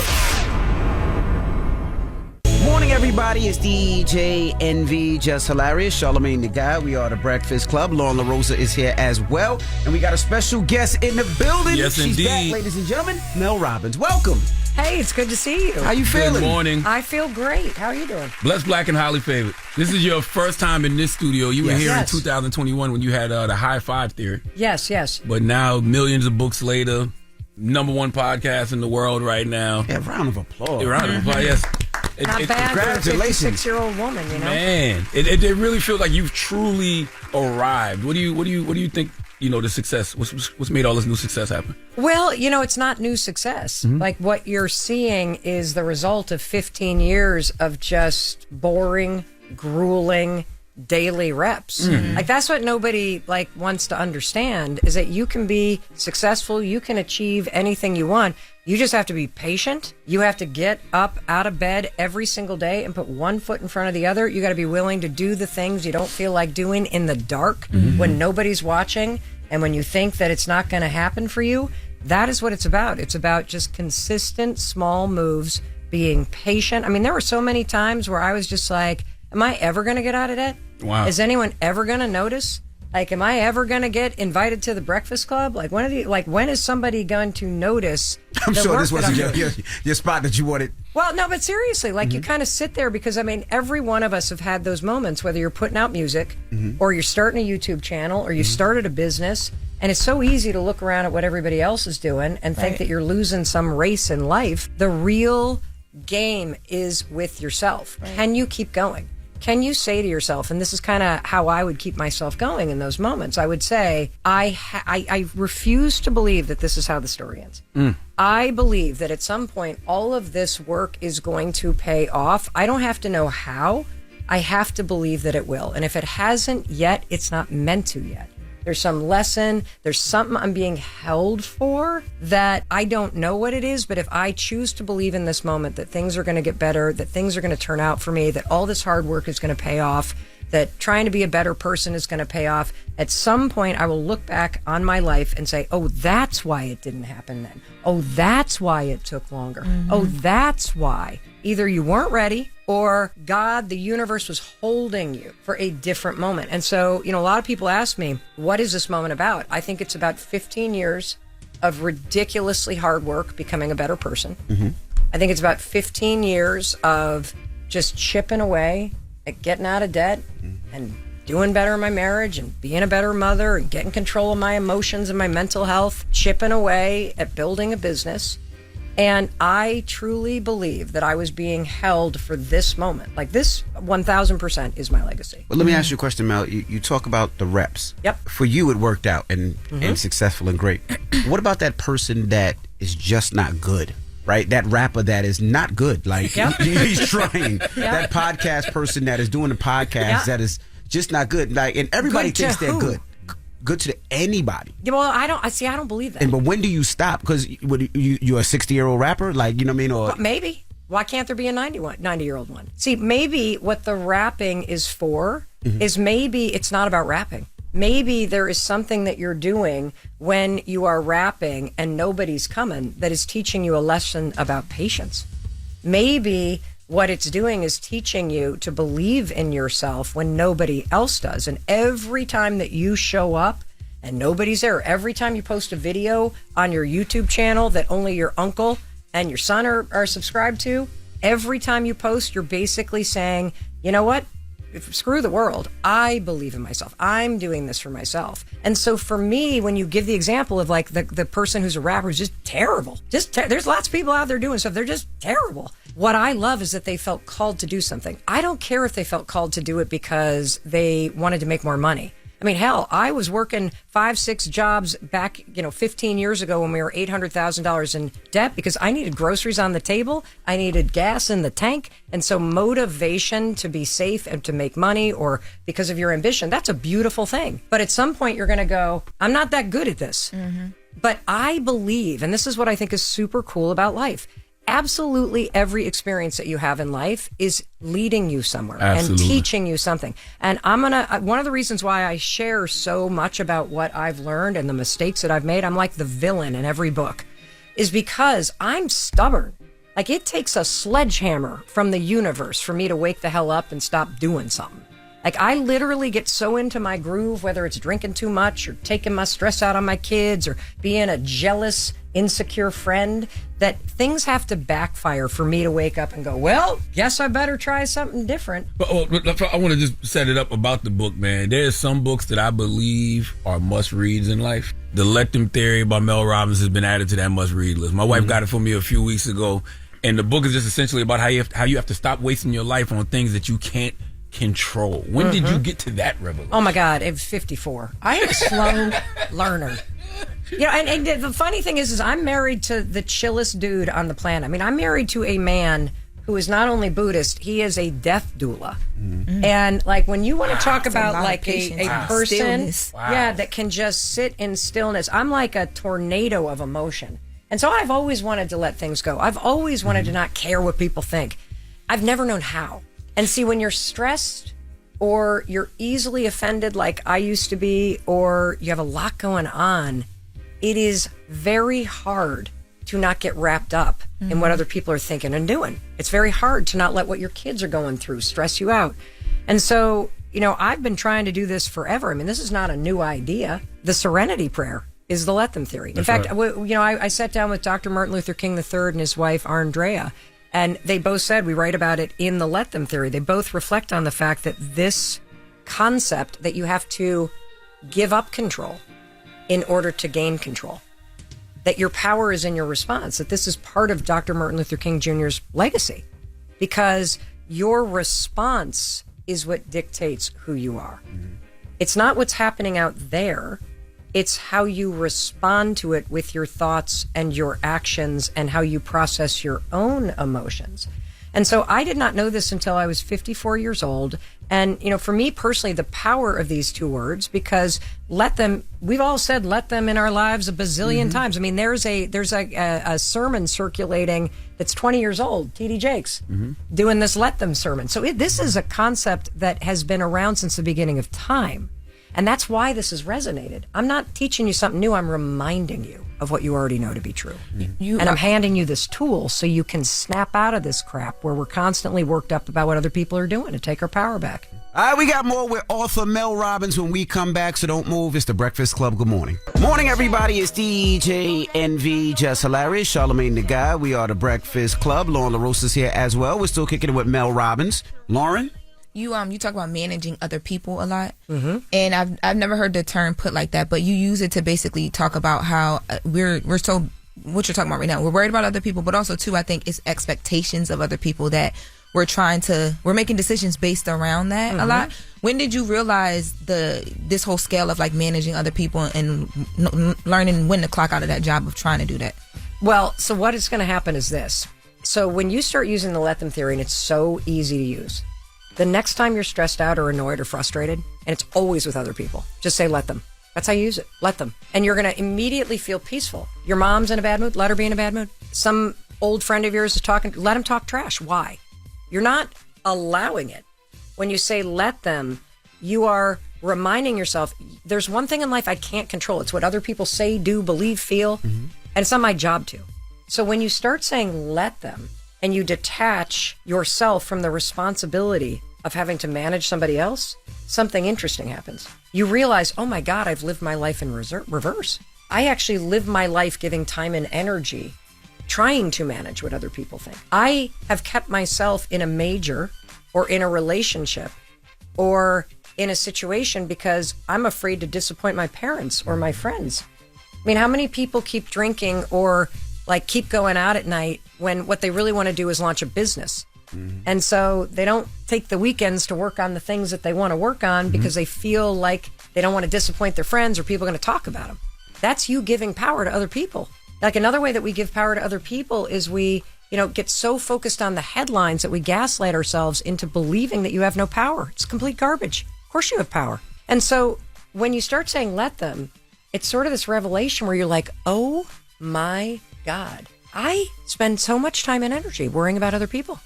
Morning, everybody. It's DJ NV, Jess Hilarious, Charlamagne the Guy. We are The Breakfast Club. Lauren LaRosa is here as well, and we got a special guest in the building. Yes, She's indeed. back, ladies and gentlemen. Mel Robbins. Welcome. Hey, it's good to see you. How you feeling? Good morning. I feel great. How are you doing? Blessed, black, and highly favored. This is your first time in this studio. You were here Yes. in 2021 when you had the High Five Theory. Yes, yes. But now, millions of books later, #1 podcast in the world right now. Yeah, round of applause. A round of applause, yes. Not bad for a congratulations. 56-year-old woman, you know? Man, it really feels like you've truly arrived. What do you think? You know, the success. What's made all this new success happen? Well, you know, it's not new success. Mm-hmm. Like, what you're seeing is the result of 15 years of just boring, grueling, daily reps. Mm-hmm. Like, that's what nobody wants to understand, is that you can be successful, you can achieve anything you want. You just have to be patient. You have to get up out of bed every single day and put one foot in front of the other. You got to be willing to do the things you don't feel like doing in the dark when nobody's watching, and when you think that it's not going to happen for you. That is what it's about. It's about just consistent small moves, being patient. I mean, there were so many times where I was just like, am I ever going to get out of debt? Wow. Is anyone ever going to notice? Like, am I ever going to get invited to the Breakfast Club? Like, when is somebody going to notice? I'm the sure work this that wasn't I'm doing? your spot that you wanted. Well, no, but seriously, you kind of sit there because, I mean, every one of us have had those moments, whether you're putting out music or you're starting a YouTube channel or you started a business, and it's so easy to look around at what everybody else is doing and think that you're losing some race in life. The real game is with yourself. Right. Can you keep going? Can you say to yourself, and this is kind of how I would keep myself going in those moments, I would say, I refuse to believe that this is how the story ends. I believe that at some point, all of this work is going to pay off. I don't have to know how. I have to believe that it will. And if it hasn't yet, it's not meant to yet. There's some lesson. There's something I'm being held for that I don't know what it is. But if I choose to believe in this moment that things are going to get better, that things are going to turn out for me, that all this hard work is going to pay off, that trying to be a better person is going to pay off, at some point I will look back on my life and say, oh, that's why it didn't happen then. Oh, that's why it took longer. Oh, that's why. Either you weren't ready or God, the universe, was holding you for a different moment. And so, you know, a lot of people ask me, what is this moment about? I think it's about 15 years of ridiculously hard work becoming a better person. I think it's about 15 years of just chipping away at getting out of debt and doing better in my marriage and being a better mother and getting control of my emotions and my mental health, chipping away at building a business. And I truly believe that I was being held for this moment. Like, this 1,000% is my legacy. Well, let me ask you a question, Mel. You talk about the reps. Yep. For you, it worked out and successful and great. What about that person that is just not good? Right? That rapper that is not good. Like, he's trying. That podcast person that is doing the podcast that is just not good. Like, and everybody Good to thinks they're who? good. Good to anybody. Yeah, well, I don't believe that. But when do you stop? Because you're a 60-year-old rapper, like, you know what I mean? Or Maybe. Why can't there be a 90-year-old one? See, maybe what the rapping is for is maybe it's not about rapping. Maybe there is something that you're doing when you are rapping and nobody's coming that is teaching you a lesson about patience. Maybe what it's doing is teaching you to believe in yourself when nobody else does. And every time that you show up and nobody's there, every time you post a video on your YouTube channel that only your uncle and your son are subscribed to, every time you post, you're basically saying, you know what? Screw the world. I believe in myself. I'm doing this for myself. And so for me, when you give the example of like the person who's a rapper who's just terrible, there's lots of people out there doing stuff. They're just terrible. What I love is that they felt called to do something. I don't care if they felt called to do it because they wanted to make more money. I mean, hell, I was working 5-6 jobs back, 15 years ago when we were $800,000 in debt because I needed groceries on the table. I needed gas in the tank. And so motivation to be safe and to make money or because of your ambition, that's a beautiful thing. But at some point you're going to go, I'm not that good at this. Mm-hmm. But I believe, and this is what I think is super cool about life, absolutely every experience that you have in life is leading you somewhere and teaching you something. And one of the reasons why I share so much about what I've learned and the mistakes that I've made, I'm like the villain in every book, is because I'm stubborn. Like it takes a sledgehammer from the universe for me to wake the hell up and stop doing something. Like I literally get so into my groove, whether it's drinking too much or taking my stress out on my kids or being a jealous, insecure friend, that things have to backfire for me to wake up and go, well, guess I better try something different. I want to just set it up about the book, man. There's some books that I believe are must-reads in life. The Let Them Theory by Mel Robbins has been added to that must-read list. My wife got it for me a few weeks ago, and the book is just essentially about how you have to stop wasting your life on things that you can't control. When did you get to that revelation? Oh my God, it was 54. I am a slow learner. And the funny thing is I'm married to the chillest dude on the planet. I mean, I'm married to a man who is not only Buddhist, he is a death doula. Mm-hmm. And like when you want to talk about like a person that can just sit in stillness, I'm like a tornado of emotion. And so I've always wanted to let things go. I've always wanted to not care what people think. I've never known how. And see, when you're stressed or you're easily offended like I used to be, or you have a lot going on, it is very hard to not get wrapped up in what other people are thinking and doing. It's very hard to not let what your kids are going through stress you out. And so, I've been trying to do this forever. I mean, this is not a new idea. The Serenity Prayer is the Let Them Theory. In fact, I sat down with Dr. Martin Luther King III and his wife, Andrea, and they both said, we write about it in the Let Them Theory. They both reflect on the fact that this concept that you have to give up control in order to gain control, that your power is in your response, that this is part of Dr. Martin Luther King Jr.'s legacy, because your response is what dictates who you are. Mm-hmm. It's not what's happening out there. It's how you respond to it with your thoughts and your actions and how you process your own emotions. And so I did not know this until I was 54 years old. And, for me personally, the power of these two words, because we've all said let them in our lives a bazillion times. I mean, there's a sermon circulating that's 20 years old, T.D. Jakes, doing this let them sermon. So this is a concept that has been around since the beginning of time. And that's why this has resonated. I'm not teaching you something new. I'm reminding you of what you already know to be true. And I'm handing you this tool so you can snap out of this crap where we're constantly worked up about what other people are doing and take our power back. All right, we got more with author Mel Robbins when we come back, so don't move. It's the Breakfast Club. Good morning. Morning, everybody. It's DJ NV, Jess Hilarious, Charlamagne the Guy. We are the Breakfast Club. Loren LaRosa is here as well. We're still kicking it with Mel Robbins. Loren? You talk about managing other people a lot, and I've never heard the term put like that, but you use it to basically talk about how we're so what you're talking about right now. We're worried about other people, but also too, I think it's expectations of other people that we're making decisions based around that a lot. When did you realize this whole scale of like managing other people and learning when to clock out of that job of trying to do that? Well, so what is going to happen is this. So when you start using the Let Them Theory, and it's so easy to use, the next time you're stressed out or annoyed or frustrated, and it's always with other people, just say let them. That's how you use it. Let them. And you're going to immediately feel peaceful. Your mom's in a bad mood, let her be in a bad mood. Some old friend of yours is talking, let him talk trash. Why? You're not allowing it. When you say let them, you are reminding yourself, there's one thing in life I can't control. It's what other people say, do, believe, feel, and it's not my job to. So when you start saying let them, and you detach yourself from the responsibility of having to manage somebody else, something interesting happens. You realize, oh my God, I've lived my life in reverse. I actually live my life giving time and energy trying to manage what other people think. I have kept myself in a major or in a relationship or in a situation because I'm afraid to disappoint my parents or my friends. I mean, how many people keep drinking or like keep going out at night when what they really want to do is launch a business? And so they don't take the weekends to work on the things that they want to work on because they feel like they don't want to disappoint their friends or people are going to talk about them. That's you giving power to other people. Like another way that we give power to other people is we, get so focused on the headlines that we gaslight ourselves into believing that you have no power. It's complete garbage. Of course you have power. And so when you start saying let them, it's sort of this revelation where you're like, oh my God, I spend so much time and energy worrying about other people.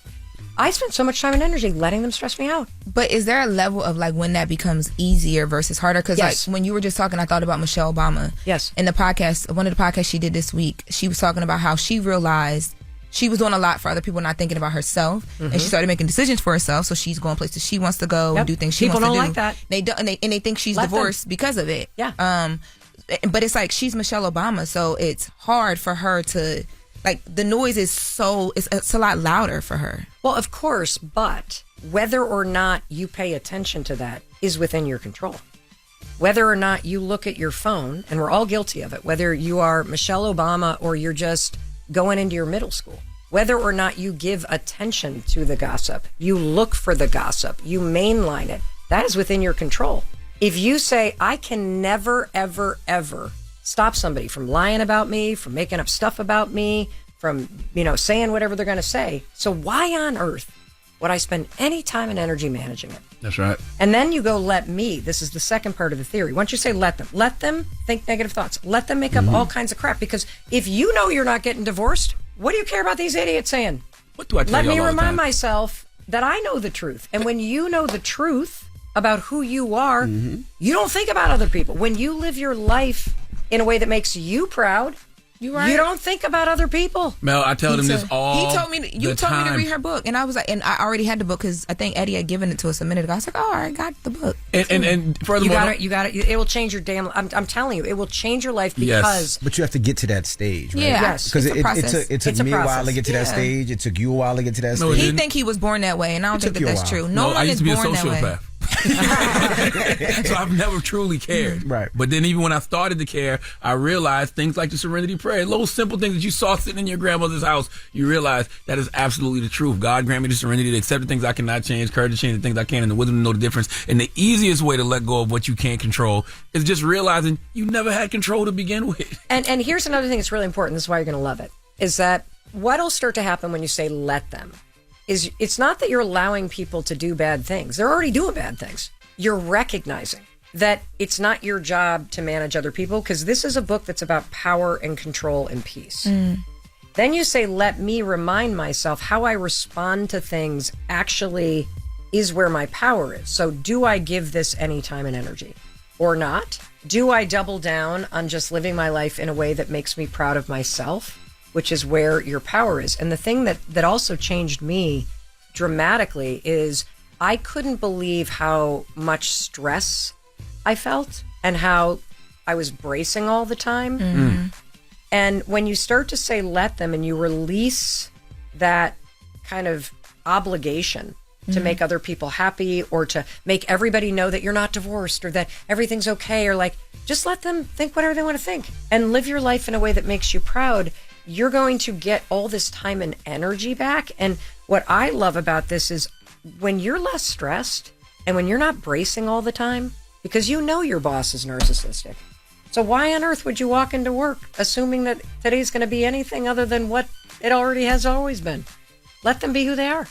I spend so much time and energy letting them stress me out. But is there a level of like when that becomes easier versus harder? Because like when you were just talking, I thought about Michelle Obama. Yes. In the podcast, one of the podcasts she did this week, she was talking about how she realized she was doing a lot for other people, not thinking about herself, and she started making decisions for herself. So she's going places she wants to go and do things she people wants to do. People don't like that. They don't, and they think she's divorced because of it. Yeah. But it's like she's Michelle Obama, so it's hard for her to. Like, the noise is it's a lot louder for her. Well, of course, but whether or not you pay attention to that is within your control. Whether or not you look at your phone, and we're all guilty of it, whether you are Michelle Obama or you're just going into your middle school, whether or not you give attention to the gossip, you look for the gossip, you mainline it, that is within your control. If you say, I can never, ever, ever stop somebody from lying about me, from making up stuff about me, from, saying whatever they're going to say. So why on earth would I spend any time and energy managing it? That's right. And then you go, let me. This is the second part of the theory. Once you say let them think negative thoughts. Let them make up all kinds of crap. Because if you know you're not getting divorced, what do you care about these idiots saying? What do I tell Let y'all me all the remind time? myself that I know the truth. And when you know the truth about who you are, you don't think about other people. When you live your life in a way that makes you proud, you don't think about other people. Mel, I tell them this all He told me, you told me to read her book. And I was like, and I already had the book because I think Eddie had given it to us a minute ago. I was like, oh, I got the book. And furthermore, you got it. It will change your damn, I'm telling you, it will change your life because. But you have to get to that stage, right? Yeah. Yes. Because it took me a while process. to get to that stage. It took you a while to get to that stage. He think he was born that way, and I don't think that's true. No one I is used to be a born that way. sociopath. So I've never truly cared. Right. But then even when I started to care, I realized things like the Serenity Prayer, little simple things that you saw sitting in your grandmother's house, you realize that is absolutely the truth. God grant me the serenity to accept the things I cannot change, courage to change the things I can, and the wisdom to know the difference. And the easiest way to let go of what you can't control is just realizing you never had control to begin with. And here's another thing that's really important. This is why you're going to love it. Is that what'll start to happen when you say let them is it's not that you're allowing people to do bad things. They're already doing bad things. You're recognizing that it's not your job to manage other people because this is a book that's about power and control and peace. Then you say, let me remind myself how I respond to things actually is where my power is. So do I give this any time and energy or not? Do I double down on just living my life in a way that makes me proud of myself, which is where your power is? And the thing that also changed me dramatically is I couldn't believe how much stress I felt and how I was bracing all the time. And when you start to say let them and you release that kind of obligation to make other people happy or to make everybody know that you're not divorced or that everything's okay or like just let them think whatever they want to think and live your life in a way that makes you proud, you're going to get all this time and energy back. And what I love about this is when you're less stressed and when you're not bracing all the time, because you know your boss is narcissistic. So why on earth would you walk into work assuming that today's going to be anything other than what it already has always been? Let them be who they are.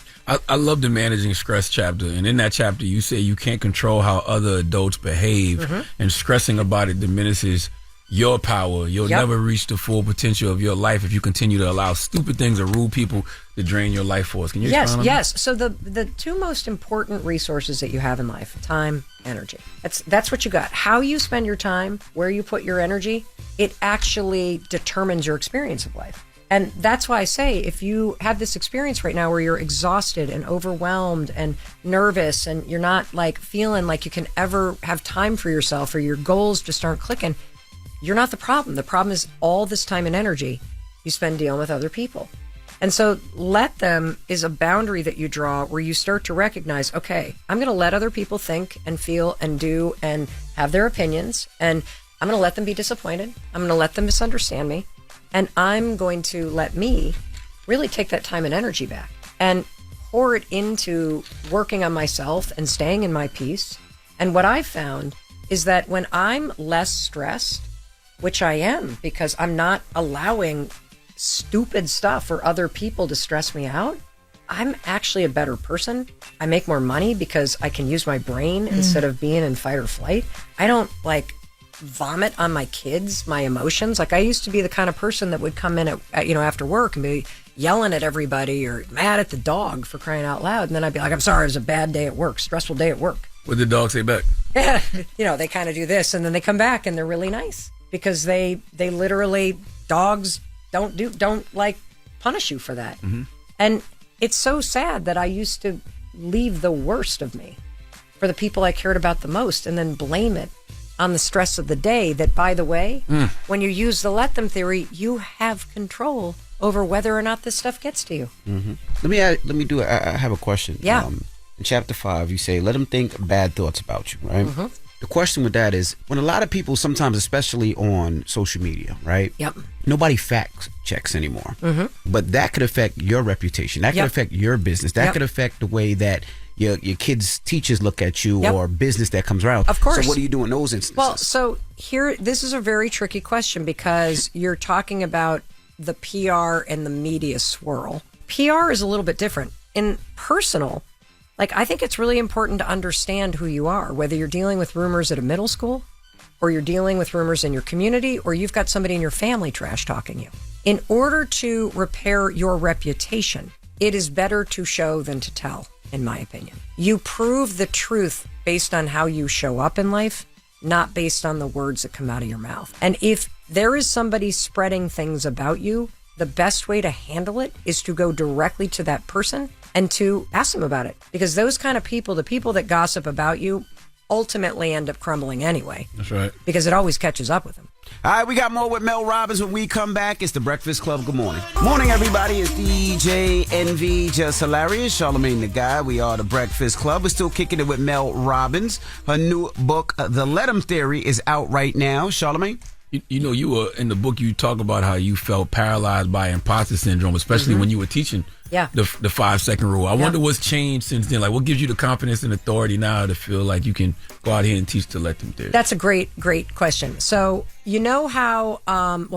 I love the managing stress chapter. And in that chapter, you say you can't control how other adults behave. And stressing about it diminishes your power. You'll never reach the full potential of your life if you continue to allow stupid things or rude people to drain your life force. Can you explain on that? Yes. So the two most important resources that you have in life, time, energy. That's what you got. How you spend your time, where you put your energy, it actually determines your experience of life. And that's why I say, if you have this experience right now where you're exhausted and overwhelmed and nervous and you're not like feeling like you can ever have time for yourself or your goals just aren't clicking, you're not the problem. The problem is all this time and energy you spend dealing with other people. And so let them is a boundary that you draw where you start to recognize, okay, I'm going to let other people think and feel and do and have their opinions. And I'm going to let them be disappointed. I'm going to let them misunderstand me. And I'm going to let me really take that time and energy back and pour it into working on myself and staying in my peace. And what I found is that when I'm less stressed, which I am because I'm not allowing stupid stuff or other people to stress me out, I'm actually a better person. I make more money because I can use my brain instead of being in fight or flight. I don't like vomit on my kids, my emotions. Like I used to be the kind of person that would come in at after work and be yelling at everybody or mad at the dog for crying out loud. And then I'd be like, I'm sorry, it was a bad day at work, stressful day at work. What did the dog say back? Yeah. They kind of do this and then they come back and they're really nice because they literally, dogs don't like punish you for that. Mm-hmm. And it's so sad that I used to leave the worst of me for the people I cared about the most and then blame it on the stress of the day that, by the way, when you use the let them theory, you have control over whether or not this stuff gets to you. Mm-hmm. I have a question. Yeah. In chapter 5, you say, let them think bad thoughts about you, right? Mm-hmm. The question with that is, when a lot of people sometimes, especially on social media, right? Yep. Nobody fact checks anymore. Mm-hmm. But that could affect your reputation. That could affect your business. That could affect the way that your kids' teachers look at you or business that comes around. Of course. So what do you do in those instances? Well, so here, this is a very tricky question because you're talking about the PR and the media swirl. PR is a little bit different. In personal, like I think it's really important to understand who you are, whether you're dealing with rumors at a middle school or you're dealing with rumors in your community or you've got somebody in your family trash talking you. In order to repair your reputation, it is better to show than to tell. In my opinion, you prove the truth based on how you show up in life, not based on the words that come out of your mouth. And if there is somebody spreading things about you, the best way to handle it is to go directly to that person and to ask them about it. Because those kind of people, the people that gossip about you, ultimately end up crumbling anyway. That's right. Because it always catches up with them. All right, we got more with Mel Robbins when we come back. It's the Breakfast Club. Good morning. Morning, everybody. It's DJ NV, Jess Hilarious, Charlamagne the Guy. We are the Breakfast Club. We're still kicking it with Mel Robbins. Her new book, The Let 'Em Theory, is out right now. Charlamagne? You were in the book, you talk about how you felt paralyzed by imposter syndrome, especially when you were teaching the 5-second rule. I wonder what's changed since then. Like, what gives you the confidence and authority now to feel like you can go out here and teach the let them theory? That's a great question. So, you know how,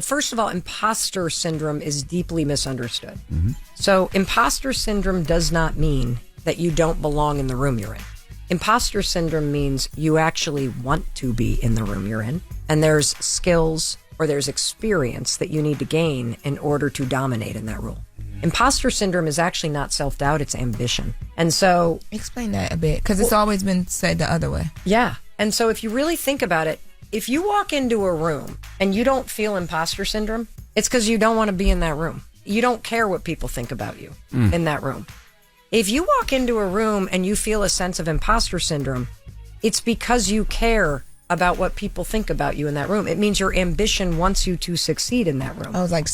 first of all, imposter syndrome is deeply misunderstood. Mm-hmm. So, imposter syndrome does not mean that you don't belong in the room you're in. Imposter syndrome means you actually want to be in the room you're in, and there's skills or there's experience that you need to gain in order to dominate in that role. Imposter syndrome is actually not self-doubt, it's ambition. And so... Explain that a bit, because it's always been said the other way. Yeah. And so if you really think about it, if you walk into a room and you don't feel imposter syndrome, it's because you don't want to be in that room. You don't care what people think about you in that room. If you walk into a room and you feel a sense of imposter syndrome, it's because you care about what people think about you in that room. It means your ambition wants you to succeed in that room. I was like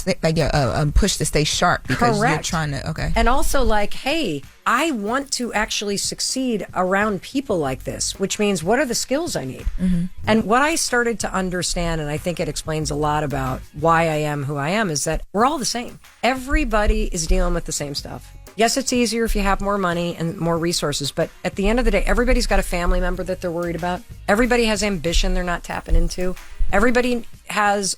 push to stay sharp because you're trying to, okay. And also like, hey, I want to actually succeed around people like this, which means what are the skills I need? Mm-hmm. And what I started to understand, and I think it explains a lot about why I am who I am, is that we're all the same. Everybody is dealing with the same stuff. Yes, it's easier if you have more money and more resources, but at the end of the day, everybody's got a family member that they're worried about. Everybody has ambition they're not tapping into. Everybody has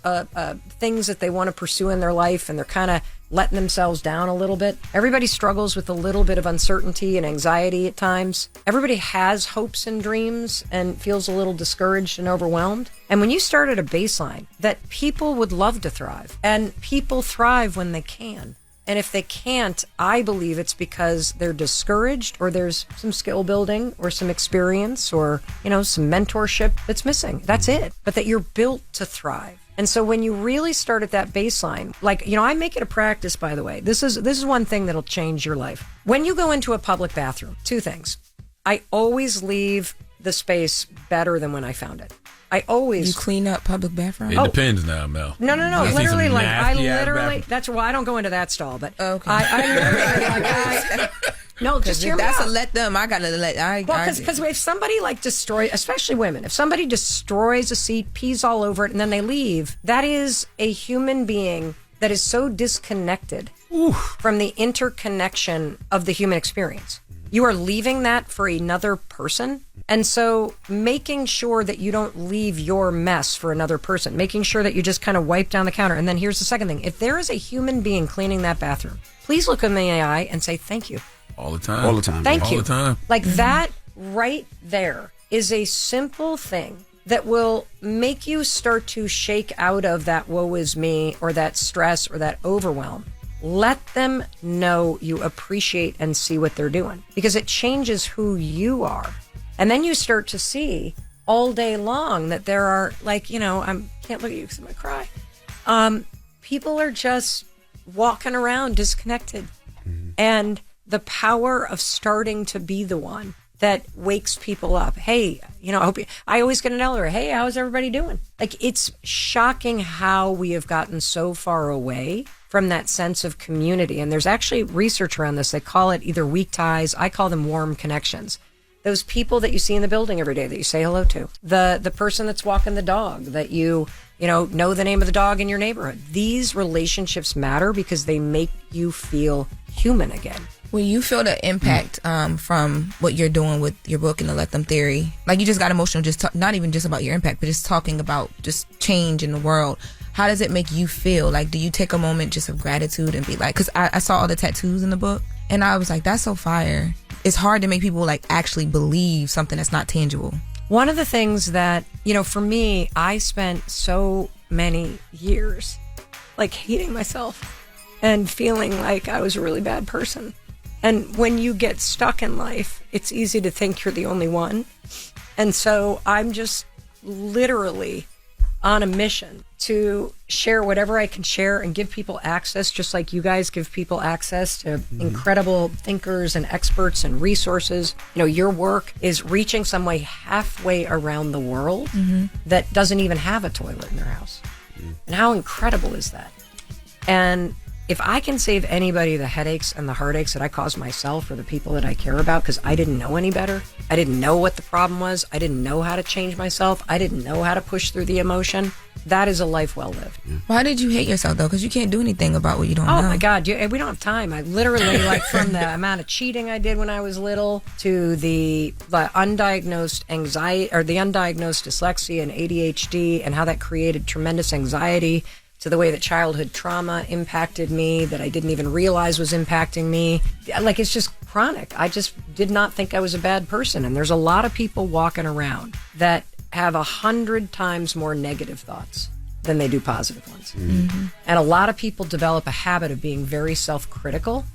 things that they want to pursue in their life, and they're kind of letting themselves down a little bit. Everybody struggles with a little bit of uncertainty and anxiety at times. Everybody has hopes and dreams and feels a little discouraged and overwhelmed. And when you start at a baseline that people would love to thrive, and people thrive when they can. And if they can't, I believe it's because they're discouraged, or there's some skill building or some experience or, some mentorship that's missing. That's it. But that you're built to thrive. And so when you really start at that baseline, I make it a practice, by the way. This is one thing that'll change your life. When you go into a public bathroom, two things. I always leave the space better than when I found it. I always... You clean up public bathroom? It depends now, Mel. No. I Literally, I bathroom. that's why I don't go into that stall, but okay. I literally, no, just hear me that's out. a let them. I gotta let. Because if somebody destroys, especially women, if somebody destroys a seat, pees all over it, and then they leave, that is a human being that is so disconnected from the interconnection of the human experience. You are leaving that for another person. And so making sure that you don't leave your mess for another person, making sure that you just kind of wipe down the counter. And then here's the second thing. If there is a human being cleaning that bathroom, please look in the eye and say thank you. All the time. All the time. Thank you. All the time. That right there is a simple thing that will make you start to shake out of that woe is me or that stress or that overwhelm. Let them know you appreciate and see what they're doing, because it changes who you are. And then you start to see all day long that there are, I can't look at you because I'm going to cry. People are just walking around disconnected. Mm-hmm. And the power of starting to be the one that wakes people up. Hey, I always get an elder. Hey, how's everybody doing? It's shocking how we have gotten so far away from that sense of community. And there's actually research around this. They call it either weak ties. I call them warm connections. Those people that you see in the building every day that you say hello to. The person that's walking the dog that you know the name of the dog in your neighborhood. These relationships matter because they make you feel human again. When you feel the impact from what you're doing with your book and the Let Them theory, you just got emotional, not even just about your impact, but just talking about just change in the world. How does it make you feel? Do you take a moment just of gratitude and be because I saw all the tattoos in the book and I was like, that's so fire. It's hard to make people actually believe something that's not tangible. One of the things that, for me, I spent so many years hating myself and feeling like I was a really bad person. And when you get stuck in life, it's easy to think you're the only one. And so I'm just literally on a mission to share whatever I can share and give people access, just like you guys give people access to incredible thinkers and experts and resources. Your work is reaching somebody halfway around the world that doesn't even have a toilet in their house. And how incredible is that? And if I can save anybody the headaches and the heartaches that I caused myself or the people that I care about because I didn't know any better, I didn't know what the problem was, I didn't know how to change myself, I didn't know how to push through the emotion, that is a life well lived. Why did you hate yourself, though? Because you can't do anything about what you don't know. Oh, my God. We don't have time. I literally, from the amount of cheating I did when I was little to the undiagnosed anxiety or the undiagnosed dyslexia and ADHD and how that created tremendous anxiety, to the way that childhood trauma impacted me that I didn't even realize was impacting me. It's just chronic. I just did not think I was a bad person. And there's a lot of people walking around that have 100 times more negative thoughts than they do positive ones. Mm-hmm. And a lot of people develop a habit of being very self-critical.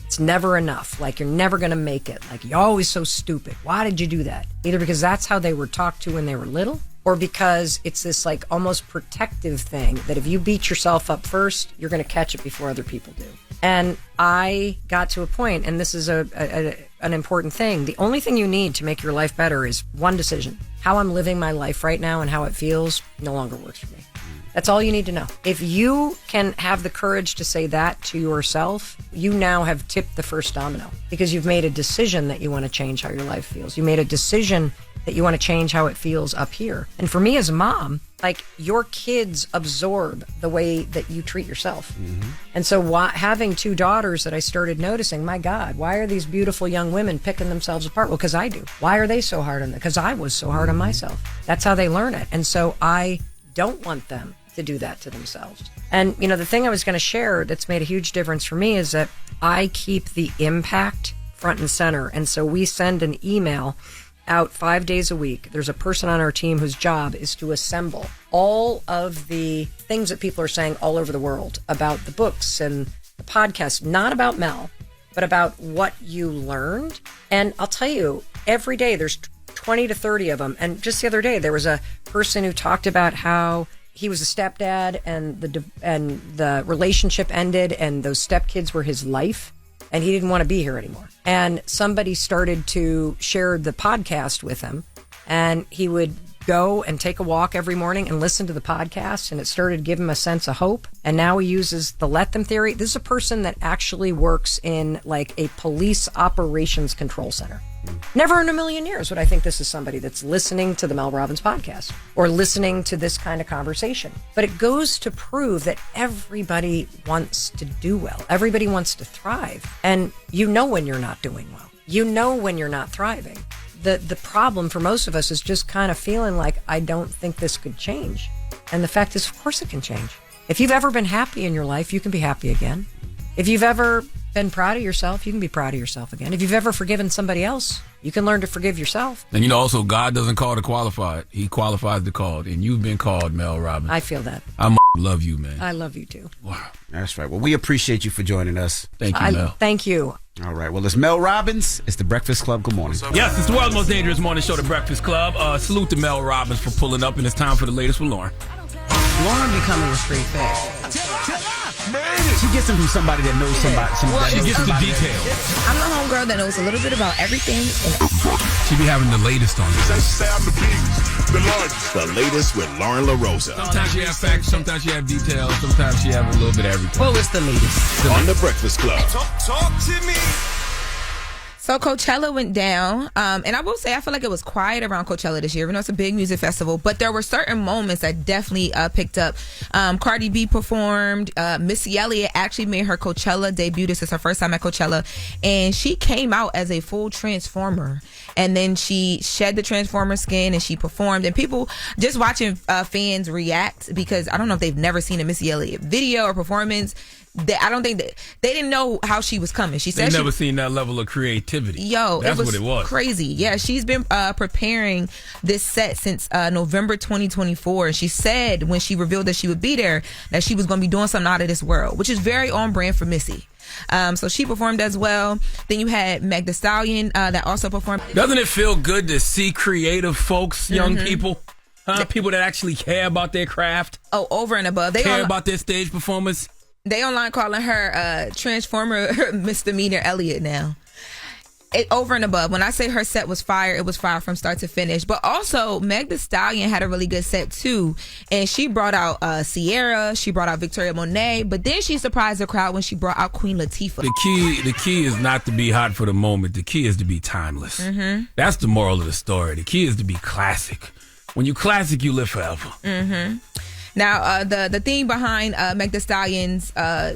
It's never enough. You're never going to make it. You're always so stupid. Why did you do that? Either because that's how they were talked to when they were little, or because it's this almost protective thing that if you beat yourself up first, you're going to catch it before other people do. And I got to a point, and this is an important thing. The only thing you need to make your life better is one decision. How I'm living my life right now and how it feels no longer works for me. That's all you need to know. If you can have the courage to say that to yourself, you now have tipped the first domino because you've made a decision that you want to change how your life feels. You made a decision that you want to change how it feels up here. And for me as a mom, your kids absorb the way that you treat yourself. Mm-hmm. And so having two daughters that I started noticing, my God, why are these beautiful young women picking themselves apart? Well, because I do. Why are they so hard on them? Because I was so hard on myself. That's how they learn it. And so I don't want them to do that to themselves. And, you know, the thing I was going to share that's made a huge difference for me is that I keep the impact front and center. And so we send an email out 5 days a week. There's a person on our team whose job is to assemble all of the things that people are saying all over the world about the books and the podcast, not about Mel, but about what you learned. And I'll tell you, every day there's 20 to 30 of them. And just the other day, there was a person who talked about how he was a stepdad and the relationship ended and those stepkids were his life and he didn't want to be here anymore. And somebody started to share the podcast with him and he would go and take a walk every morning and listen to the podcast, and it started to give him a sense of hope. And now he uses the let them theory. This is a person that actually works in like a police operations control center. Never in a million years would I think this is somebody that's listening to the Mel Robbins podcast or listening to this kind of conversation. But it goes to prove that everybody wants to do well. Everybody wants to thrive. And you know when you're not doing well. You know when you're not thriving. The problem for most of us is just kind of feeling like, I don't think this could change. And the fact is, of course it can change. If you've ever been happy in your life, you can be happy again. If you've ever been proud of yourself, you can be proud of yourself again. If you've ever forgiven somebody else, you can learn to forgive yourself. And you know, also, God doesn't call the qualified. He qualifies the called. And you've been called, Mel Robbins. I feel that. I love you, man. I love you too. Wow. That's right. Well, we appreciate you for joining us. Thank you, Mel. Thank you. All right. Well, it's Mel Robbins. It's the Breakfast Club. Good morning. Yes, it's the world's most dangerous morning show, the Breakfast Club. Salute to Mel Robbins for pulling up, and it's time for the latest with Loren. Loren becoming a straight fact. She gets them from somebody that knows somebody. She gets the details. I'm the homegirl that knows a little bit about everything. She be having the latest on this. The latest with Lauren LaRosa. Sometimes she have facts, sometimes she have details, sometimes she have a little bit of everything. Well, it's the latest. On the Breakfast Club. Talk to me. So Coachella went down, and I will say I feel like it was quiet around Coachella this year. Even though it's a big music festival, but there were certain moments that definitely picked up. Cardi B performed. Missy Elliott actually made her Coachella debut. This is her first time at Coachella, and she came out as a full Transformer. And then she shed the Transformer skin and she performed. And people just watching fans react, because I don't know if they've never seen a Missy Elliott video or performance. I don't think that they didn't know how she was coming. She said they've never seen that level of creativity. Yo, that's what it was. Crazy. Yeah, she's been preparing this set since November 2024. And she said when she revealed that she would be there that she was going to be doing something out of this world, which is very on brand for Missy. So she performed as well. Then you had Meck Thee Stallion that also performed. Doesn't it feel good to see creative folks, young people? People that actually care about their craft. Oh, over and above. They care about their stage performance. They online calling her Transformer Misdemeanor Elliott now. Over and above. When I say her set was fire, it was fire from start to finish. But also, Meck Thee Stallion had a really good set too. And she brought out Sierra, she brought out Victoria Monet, but then she surprised the crowd when she brought out Queen Latifah. The key is not to be hot for the moment. The key is to be timeless. Mm-hmm. That's the moral of the story. The key is to be classic. When you classic, you live forever. Mm-hmm. Now, the theme behind Meck Thee Stallion's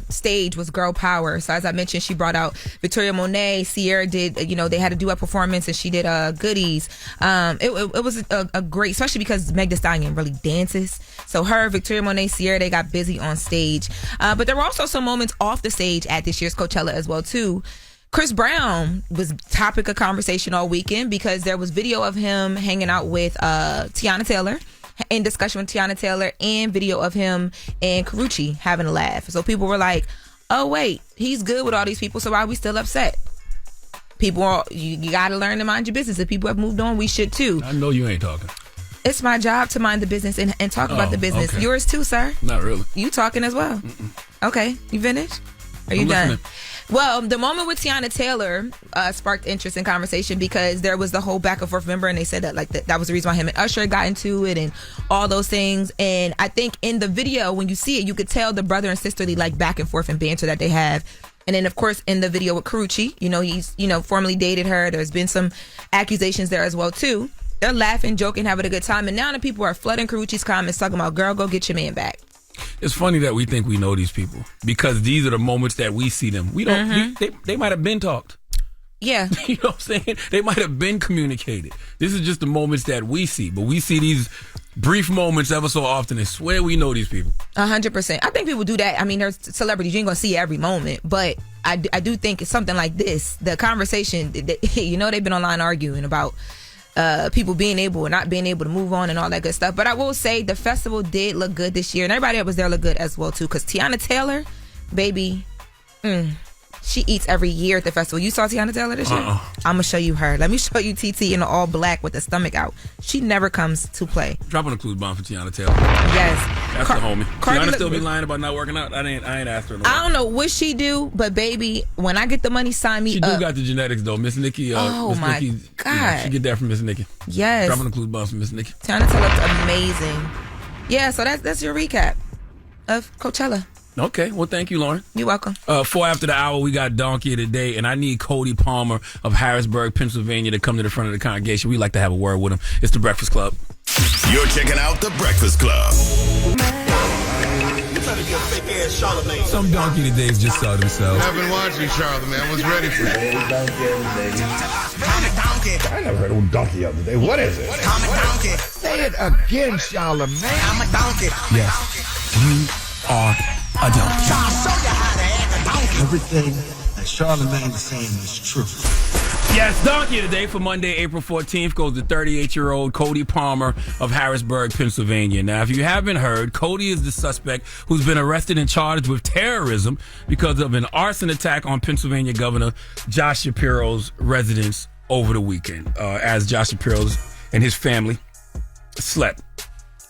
stage was girl power. So as I mentioned, she brought out Victoria Monet. Sierra did, they had a duet performance and she did goodies. It was a great, especially because Meck Thee Stallion really dances. So her, Victoria Monet, Sierra, they got busy on stage. But there were also some moments off the stage at this year's Coachella as well, too. Chris Brown was topic of conversation all weekend because there was video of him hanging out with Tiana Taylor, in discussion with Tiana Taylor, and video of him and Karrueche having a laugh. So people were like, oh wait, he's good with all these people, so why are we still upset? People you gotta learn to mind your business. If people have moved on, we should too. I know you ain't talking. It's my job to mind the business and talk about the business. Okay. Yours too, sir. Not really. You talking as well. Okay, you finished? Are you done? Listening. Well, the moment with Tiana Taylor sparked interest in conversation because there was the whole back and forth, remember, and they said that that was the reason why him and Usher got into it and all those things. And I think in the video, when you see it, you could tell the brother and sisterly back and forth and banter that they have. And then, of course, in the video with Karrueche, he's formerly dated her. There's been some accusations there as well, too. They're laughing, joking, having a good time. And now the people are flooding Karrueche's comments talking about, girl, go get your man back. It's funny that we think we know these people because these are the moments that we see them. We don't. Mm-hmm. They might have been talked. Yeah. You know what I'm saying? They might have been communicated. This is just the moments that we see. But we see these brief moments ever so often and swear we know these people. 100%. I think people do that. I mean, there's celebrities, you ain't gonna see every moment, but I do think it's something like this. The conversation, you know, they've been online arguing about people being able or not being able to move on and all that good stuff. But I will say the festival did look good this year, and everybody that was there looked good as well too. Because Tiana Taylor, baby, she eats every year at the festival. You saw Tiana Taylor this year? I'm gonna show you her. Let me show you TT in all black with the stomach out. She never comes to play. Dropping a clue bomb for Tiana Taylor. Yes, that's the homie. Tiana still be look, lying about not working out. I ain't asked her. I don't know what she do, but baby, when I get the money, sign me she up. She do got the genetics though, Miss Nikki. Oh Miss my Nikki, God, yeah, she get that from Miss Nikki. Yes, dropping a clue bomb from Miss Nikki. Tiana Taylor's amazing. Yeah, so that's your recap of Coachella. Okay, well, thank you, Loren. You're welcome. 4 after the hour, we got Donkey of the Day, and I need Cody Palmer of Harrisburg, Pennsylvania, to come to the front of the congregation. We like to have a word with him. It's the Breakfast Club. You're checking out the Breakfast Club. Some Donkey of the Days just saw themselves. I've been watching Charlamagne. I was ready for it. I never heard of Donkey of the Day. What is it? I'm a donkey. Say it again, Charlamagne. I'm a donkey. Yes, you are a donkey. So I'll show you how to act a donkey. Everything that Charlamagne is saying is true. Yes, Donkey of the Day for Monday, April 14th goes to 38-year-old Cody Palmer of Harrisburg, Pennsylvania. Now, if you haven't heard, Cody is the suspect who's been arrested and charged with terrorism because of an arson attack on Pennsylvania Governor Josh Shapiro's residence over the weekend, as Josh Shapiro and his family slept.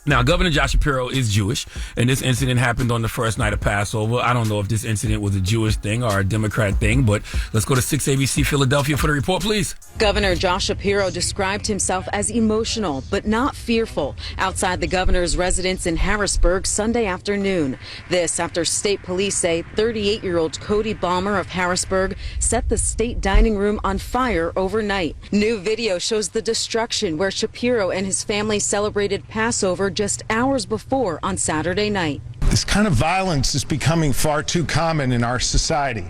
Now, Governor Josh Shapiro is Jewish, and this incident happened on the first night of Passover. I don't know if this incident was a Jewish thing or a Democrat thing, but let's go to 6 ABC Philadelphia for the report, please. Governor Josh Shapiro described himself as emotional, but not fearful, outside the governor's residence in Harrisburg Sunday afternoon. This after state police say 38-year-old Cody Palmer of Harrisburg set the state dining room on fire overnight. New video shows the destruction where Shapiro and his family celebrated Passover just hours before on Saturday night. This kind of violence is becoming far too common in our society.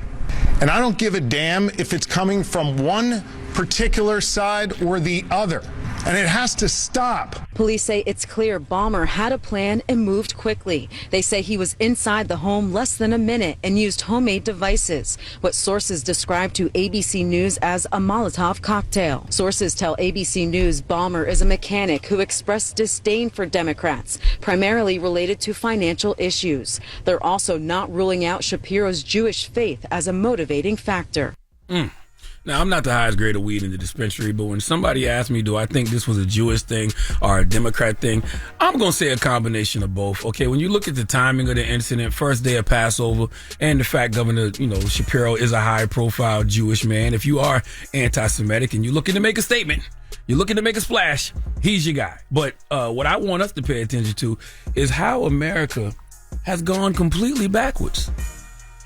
And I don't give a damn if it's coming from one particular side or the other. And it has to stop. Police say it's clear Palmer had a plan and moved quickly. They say he was inside the home less than a minute and used homemade devices, what sources describe to ABC News as a Molotov cocktail. Sources tell ABC News Palmer is a mechanic who expressed disdain for Democrats, primarily related to financial issues. They're also not ruling out Shapiro's Jewish faith as a motivating factor. Now, I'm not the highest grade of weed in the dispensary, but when somebody asks me, do I think this was a Jewish thing or a Democrat thing, I'm going to say a combination of both. Okay, when you look at the timing of the incident, first day of Passover, and the fact Governor, Shapiro is a high-profile Jewish man, if you are anti-Semitic and you're looking to make a statement, you're looking to make a splash, he's your guy. But what I want us to pay attention to is how America has gone completely backwards.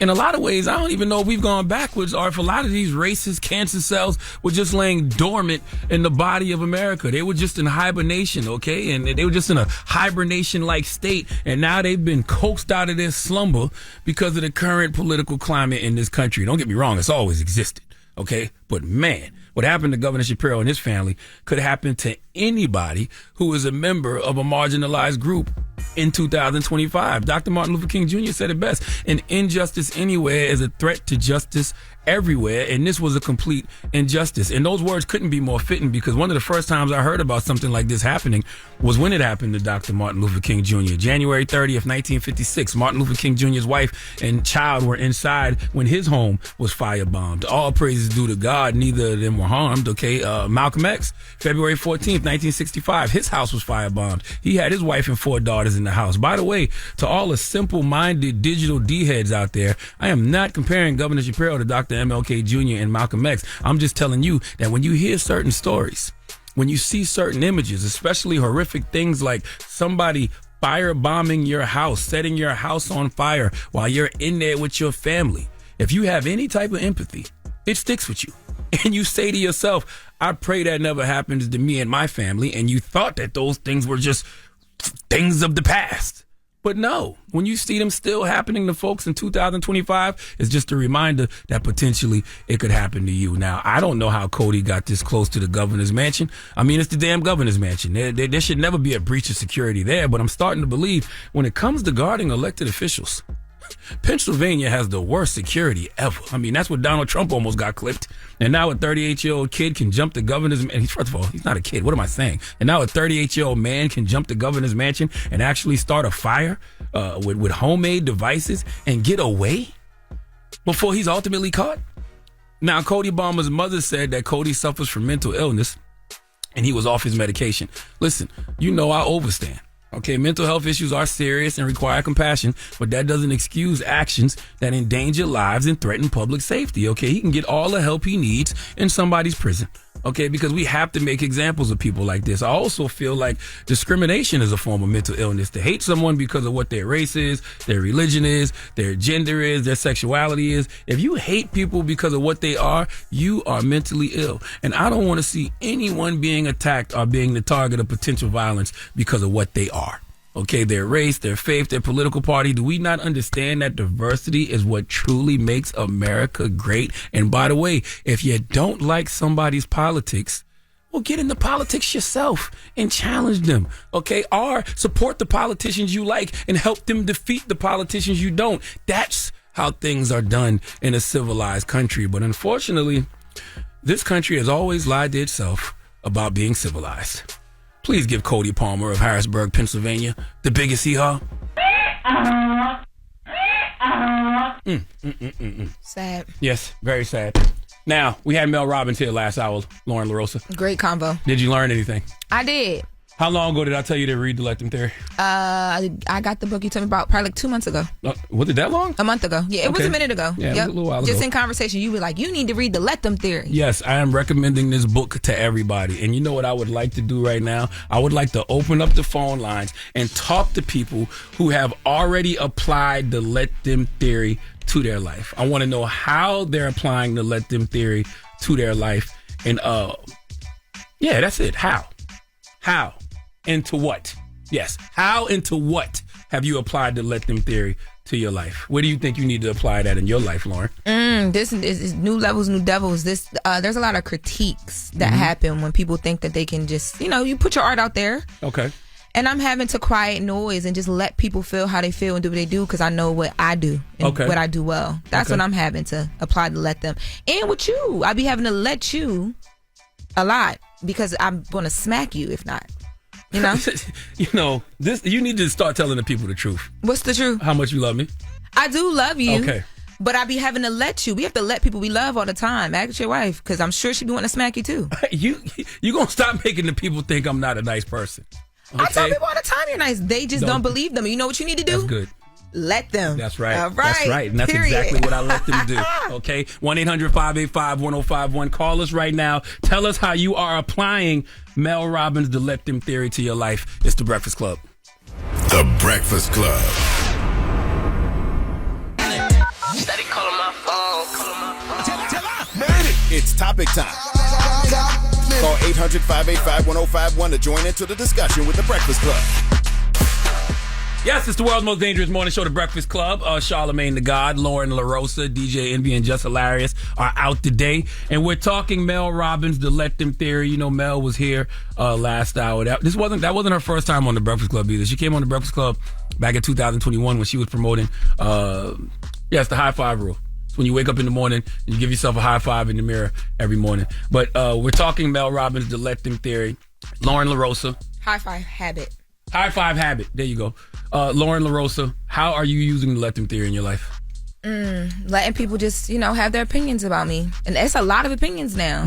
In a lot of ways, I don't even know if we've gone backwards or if a lot of these racist cancer cells were just laying dormant in the body of America. They were just in hibernation, okay? And they were just in a hibernation-like state. And now they've been coaxed out of their slumber because of the current political climate in this country. Don't get me wrong, it's always existed, okay? But man, what happened to Governor Shapiro and his family could happen to anybody who is a member of a marginalized group in 2025. Dr. Martin Luther King Jr. said it best: an injustice anywhere is a threat to justice everywhere, and this was a complete injustice. And those words couldn't be more fitting, because one of the first times I heard about something like this happening was when it happened to Dr. Martin Luther King Jr. January 30th, 1956. Martin Luther King Jr.'s wife and child were inside when his home was firebombed. All praises due to God, neither of them were harmed, okay? Malcolm X, February 14th, 1965, his house was firebombed. He had his wife and 4 daughters in the house. By the way, to all the simple-minded digital D-heads out there, I am not comparing Governor Shapiro to Dr. MLK Jr. and Malcolm X. I'm just telling you that when you hear certain stories, when you see certain images, especially horrific things like somebody firebombing your house, setting your house on fire while you're in there with your family, if you have any type of empathy, it sticks with you. And you say to yourself, I pray that never happens to me and my family, and you thought that those things were just things of the past. But no, when you see them still happening to folks in 2025, it's just a reminder that potentially it could happen to you. Now, I don't know how Cody got this close to the governor's mansion. I mean, it's the damn governor's mansion. There should never be a breach of security there, but I'm starting to believe when it comes to guarding elected officials, Pennsylvania has the worst security ever. I mean, that's what Donald Trump almost got clipped. And now a 38-year-old kid can jump the governor's mansion. First of all, he's not a kid. What am I saying? And now a 38-year-old man can jump the governor's mansion and actually start a fire with homemade devices and get away before he's ultimately caught. Now, Cody Balmer's mother said that Cody suffers from mental illness and he was off his medication. Listen, you know I overstand. Okay, mental health issues are serious and require compassion, but that doesn't excuse actions that endanger lives and threaten public safety. Okay, he can get all the help he needs in somebody's prison. Okay, because we have to make examples of people like this. I also feel like discrimination is a form of mental illness. To hate someone because of what their race is, their religion is, their gender is, their sexuality is. If you hate people because of what they are, you are mentally ill. And I don't want to see anyone being attacked or being the target of potential violence because of what they are. Okay, their race, their faith, their political party. Do we not understand that diversity is what truly makes America great? And by the way, if you don't like somebody's politics, well, get into politics yourself and challenge them. Okay, or support the politicians you like and help them defeat the politicians you don't. That's how things are done in a civilized country. But unfortunately, this country has always lied to itself about being civilized. Please give Cody Palmer of Harrisburg, Pennsylvania, the biggest hee-haw. Sad. Yes, very sad. Now, we had Mel Robbins here last hour, Loren LaRosa. Great convo. Did you learn anything? I did. How long ago did I tell you to read The Let Them Theory? I got the book you told me about probably like 2 months ago. Was it that long? A month ago. Yeah, it was a minute ago. Yeah, it was a little while ago. Just in conversation, you were like, you need to read The Let Them Theory. Yes, I am recommending this book to everybody. And you know what I would like to do right now? I would like to open up the phone lines and talk to people who have already applied the Let Them Theory to their life. I want to know how they're applying the Let Them Theory to their life. And yeah, that's it. How? And to what? Yes. How and to what have you applied the Let Them Theory to your life? Where do you think you need to apply that in your life, Loren? This is new levels, new devils. There's a lot of critiques that happen when people think that they can just, you put your art out there. Okay. And I'm having to quiet noise and just let people feel how they feel and do what they do because I know what I do and what I do well. That's what I'm having to apply to let them. And with you, I be having to let you a lot because I'm going to smack you if not. This you need to start telling the people the truth. What's the truth? How much you love me? I do love you. Okay. But I be having to let you. We have to let people we love all the time. Ask your wife, because I'm sure she be wanting to smack you too. You gonna stop making the people think I'm not a nice person. Okay? I tell people all the time you're nice. They just don't believe them. You know what you need to do? That's good. Let them. That's right. All right. That's right. And that's exactly what I let them do. Okay. 1-800-585-1051. Call us right now. Tell us how you are applying Mel Robbins' The Let Them Theory to your life. It's The Breakfast Club. The Breakfast Club. Steady calling my phone. It's topic time. Call 800-585-1051 to join into the discussion with The Breakfast Club. Yes, it's the world's most dangerous morning show, The Breakfast Club. Charlamagne the God, Loren LaRosa, DJ Envy, and Jess Hilarious are out today. And we're talking Mel Robbins, The Let Them Theory. You know, Mel was here last hour. That wasn't her first time on The Breakfast Club either. She came on The Breakfast Club back in 2021 when she was promoting, it's the high five rule. It's when you wake up in the morning and you give yourself a high five in the mirror every morning. But we're talking Mel Robbins, The Let Them Theory. Loren LaRosa. High five habit. High five habit. There you go. Loren LaRosa, how are you using the Let Them Theory in your life? Letting people just, have their opinions about me. And it's a lot of opinions now,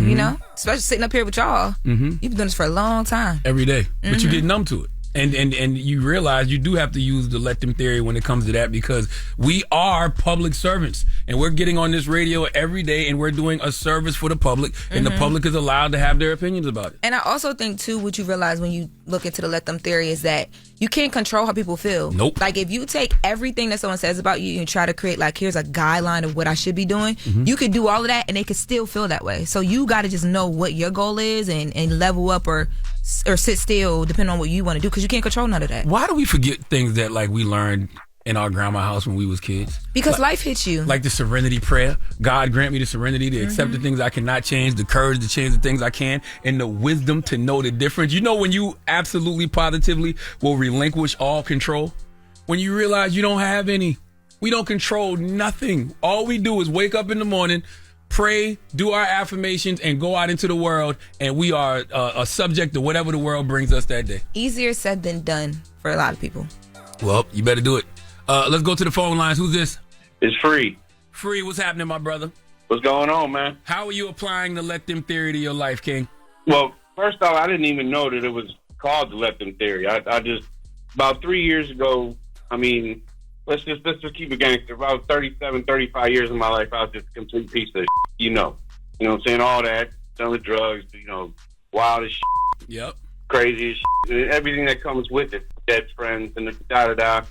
especially sitting up here with y'all. You've been doing this for a long time. Every day. But you get numb to it. And you realize you do have to use the Let Them Theory when it comes to that because we are public servants and we're getting on this radio every day and we're doing a service for the public and the public is allowed to have their opinions about it. And I also think too, what you realize when you look into the Let Them Theory is that you can't control how people feel. Nope. Like if you take everything that someone says about you and try to create like, here's a guideline of what I should be doing, you could do all of that and they could still feel that way. So you got to just know what your goal is and level up or or sit still, depending on what you want to do, because you can't control none of that. Why do we forget things that like we learned in our grandma house when we was kids? Because life hits you. Like the serenity prayer. God grant me the serenity to accept the things I cannot change, the courage to change the things I can, and the wisdom to know the difference. You know when you absolutely positively will relinquish all control? When you realize you don't have any. We don't control nothing. All we do is wake up in the morning, pray, do our affirmations, and go out into the world, and we are a subject to whatever the world brings us that day. Easier said than done for a lot of people. Well, you better do it. Let's go to the phone lines. Who's this? It's Free. Free, what's happening, my brother? What's going on, man? How are you applying the let them theory to your life, King? Well, first off, I didn't even know that it was called the let them theory. I just, about 3 years ago, I mean, let's just keep it gangster. About 37, 35 years of my life, I was just a complete piece of shit, you know. You know what I'm saying? All that, selling drugs, you know, wild as shit. Yep. Crazy as shit. And everything that comes with it. Dead friends and da-da-da.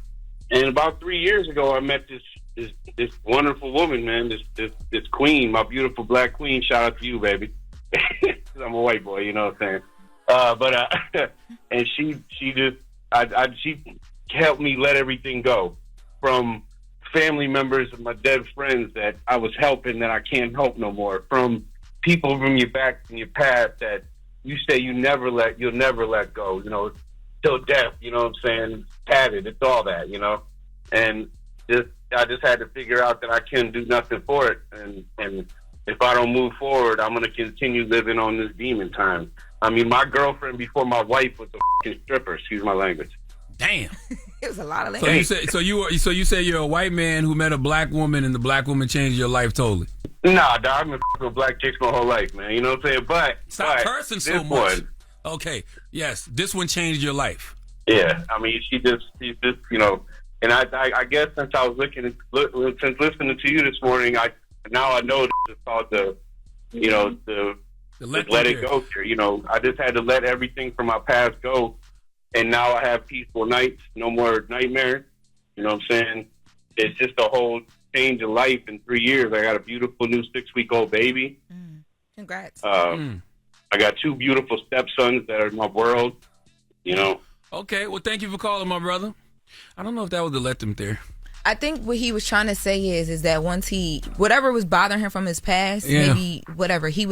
And about 3 years ago, I met this wonderful woman, man, this queen, my beautiful black queen. Shout out to you, baby. 'Cause I'm a white boy, you know what I'm saying? And she helped me let everything go. From family members of my dead friends that I was helping that I can't help no more. From people from your back in your past that you say you'll never let go, you know, till death, you know what I'm saying? Padded, it's all that, you know? And I just had to figure out that I couldn't do nothing for it. And if I don't move forward, I'm going to continue living on this demon time. I mean, my girlfriend before my wife was a fucking stripper, excuse my language. Damn. It was a lot of language. So you say you're a white man who met a black woman and the black woman changed your life totally? Nah, dog, I've been with black chicks my whole life, man. You know what I'm saying? But stop cursing so much. Okay, yes, this one changed your life. Yeah, I mean, she's just, you know, and I guess since I was listening to you this morning, I know it's called the let it go. You know, I just had to let everything from my past go. And now I have peaceful nights, no more nightmares. You know what I'm saying? It's just a whole change of life in 3 years. I got a beautiful new 6-week-old baby. Congrats. I got 2 beautiful stepsons that are in my world, you know. Okay, well, thank you for calling, my brother. I don't know if that was the let them there. I think what he was trying to say is that once whatever was bothering him from his past, maybe whatever, he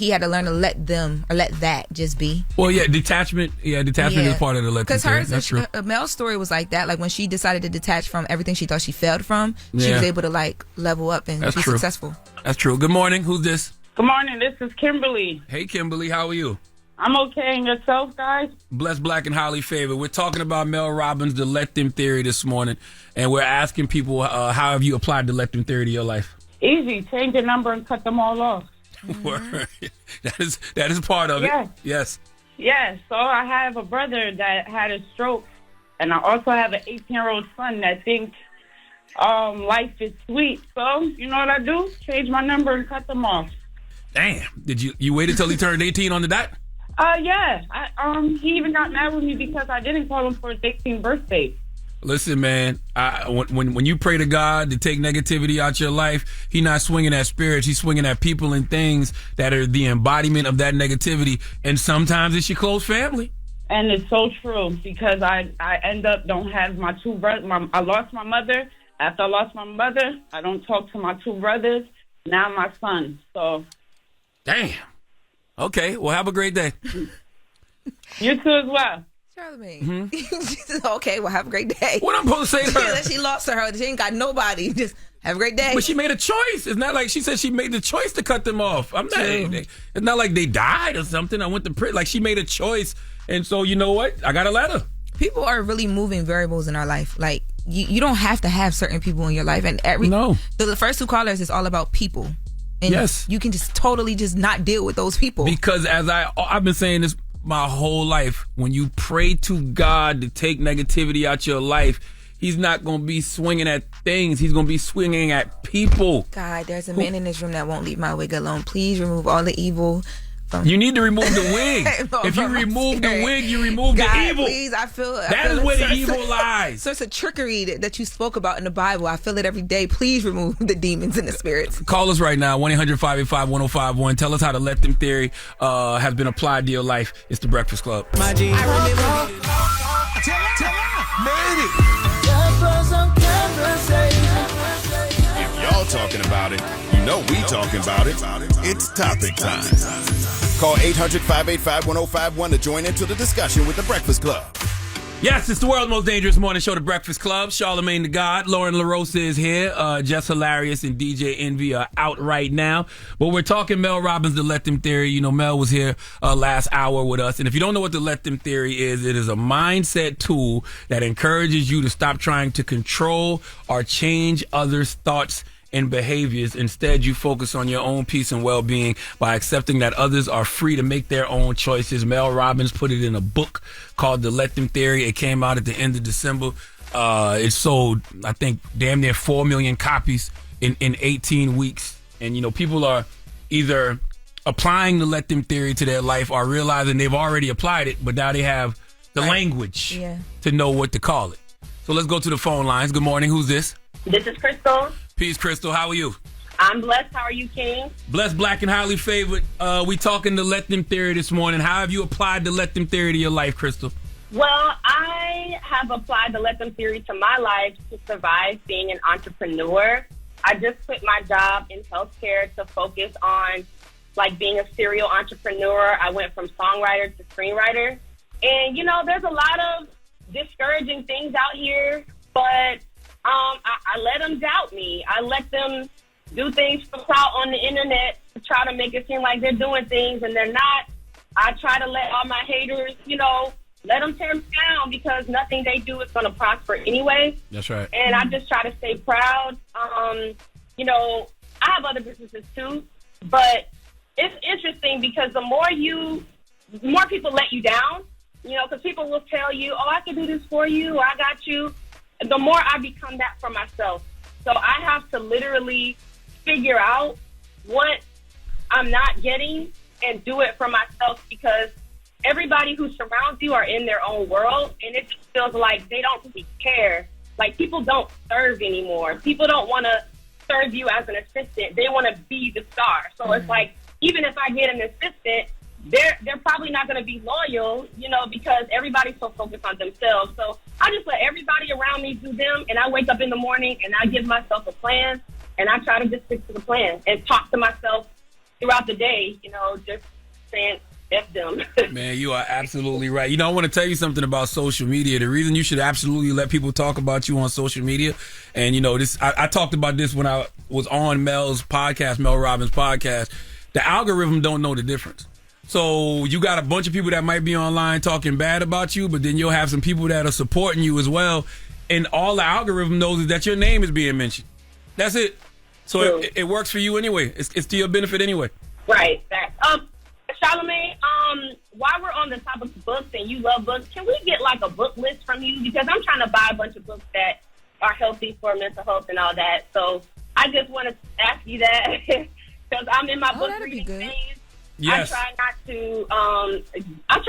had to learn to let that just be. Well, yeah, detachment is part of the let them theory. Because hers, Mel's story was like that. Like when she decided to detach from everything she thought she failed from, she was able to like level up and be successful. That's true. Good morning. Who's this? Good morning. This is Kimberly. Hey, Kimberly. How are you? I'm okay. And yourself, guys? Blessed, black, and highly favored. We're talking about Mel Robbins, the let them theory this morning, and we're asking people how have you applied the let them theory to your life? Easy. Change your number and cut them all off. Word. That is part of it. Yes. Yes. So I have a brother that had a stroke, and I also have an 18-year-old son that thinks life is sweet. So you know what I do? Change my number and cut them off. Damn. Did you waited till he turned 18 on the dot? Yeah. He even got mad with me because I didn't call him for his 18th birthday. Listen, man, when you pray to God to take negativity out your life, He's not swinging at spirits. He's swinging at people and things that are the embodiment of that negativity. And sometimes it's your close family. And it's so true because I end up don't have my 2 brothers. I lost my mother. After I lost my mother, I don't talk to my 2 brothers. Now my son. So. Damn. Okay, well, have a great day. You too as well. Charlamagne. Okay, well, have a great day. What I'm supposed to say to her? She lost her. She ain't got nobody. Just have a great day. But she made a choice. It's not like she said she made the choice to cut them off. It's not like they died or something. I went to prison. Like, she made a choice. And so, you know what? I got a letter. People are really moving variables in our life. Like, you don't have to have certain people in your life. And the first 2 callers is all about people. And yes. You can just totally just not deal with those people. Because as I've been saying this my whole life, when you pray to God to take negativity out your life, He's not going to be swinging at things. He's going to be swinging at people. God, there's a man in this room that won't leave my wig alone. Please remove all the evil You need to remove the wig. If you remove the wig, you remove the evil. Please, I feel where the evil lies. So it's a trickery that you spoke about in the Bible. I feel it every day. Please remove the demons and the spirits. Call us right now, 1-800-585-1051. Tell us how the Let Them theory has been applied to your life. It's The Breakfast Club. My G. If y'all talking about it, you know we talking about it. It's topic time. Call 800-585-1051 to join into the discussion with The Breakfast Club. Yes, it's the world's most dangerous morning show, The Breakfast Club. Charlamagne the God, Loren Roques is here. Jess Hilarious and DJ Envy are out right now. But we're talking Mel Robbins, the Let Them theory. You know, Mel was here last hour with us. And if you don't know what the Let Them theory is, it is a mindset tool that encourages you to stop trying to control or change others' thoughts and behaviors. Instead, you focus on your own peace and well-being by accepting that others are free to make their own choices. Mel Robbins put it in a book called The Let Them Theory. It came out at the end of December. It sold, I think, damn near 4 million copies in 18 weeks. And, you know, people are either applying the Let Them Theory to their life or realizing they've already applied it, but now they have the language to know what to call it. So let's go to the phone lines. Good morning. Who's this? This is Crystal. Peace, Crystal. How are you? I'm blessed. How are you, King? Blessed, black, and highly favored. We talking the Let Them theory this morning. How have you applied the Let Them theory to your life, Crystal? Well, I have applied the Let Them theory to my life to survive being an entrepreneur. I just quit my job in healthcare to focus on, like, being a serial entrepreneur. I went from songwriter to screenwriter. And, you know, there's a lot of discouraging things out here, but I let them doubt me. I let them do things for clout on the internet to try to make it seem like they're doing things and they're not. I try to let all my haters, you know, let them tear me down because nothing they do is going to prosper anyway. That's right. And I just try to stay proud. You know, I have other businesses too, but it's interesting because the more people let you down, you know, because people will tell you, oh, I can do this for you, I got you. The more I become that for myself. So I have to literally figure out what I'm not getting and do it for myself because everybody who surrounds you are in their own world and it just feels like they don't really care. Like people don't serve anymore. People don't want to serve you as an assistant. They want to be the star. So it's like, even if I get an assistant, they're probably not going to be loyal, you know, because everybody's so focused on themselves. So I just let everybody around me do them, and I wake up in the morning and I give myself a plan, and I try to just stick to the plan and talk to myself throughout the day, you know, just saying, F them. Man, you are absolutely right. You know, I want to tell you something about social media. The reason you should absolutely let people talk about you on social media, and, you know, this I talked about this when I was on Mel's podcast, Mel Robbins' podcast. The algorithm don't know the difference. So you got a bunch of people that might be online talking bad about you, but then you'll have some people that are supporting you as well. And all the algorithm knows is that your name is being mentioned. That's it. So it works for you anyway. It's to your benefit anyway. Right. Charlamagne, while we're on the topic of books and you love books, can we get like a book list from you? Because I'm trying to buy a bunch of books that are healthy for mental health and all that. So I just want to ask you that because I'm in my book reading phase. Yes. I try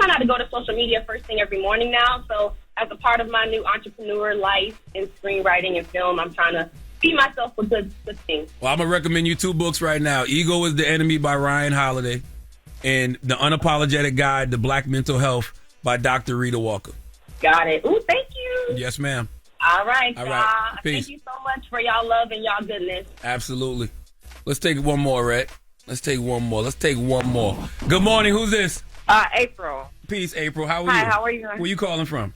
not to go to social media first thing every morning now. So as a part of my new entrepreneur life in screenwriting and film, I'm trying to feed myself with good things. Well, I'm going to recommend you 2 books right now. Ego is the Enemy by Ryan Holiday and The Unapologetic Guide to Black Mental Health by Dr. Rita Walker. Got it. Ooh, thank you. Yes, ma'am. All right, All y'all. right. Peace. Thank you so much for y'all love and y'all goodness. Absolutely. Let's take one more, Red. Let's take one more. Good morning. Who's this? April. Peace, April. How are you? Hi, how are you? Where you calling from?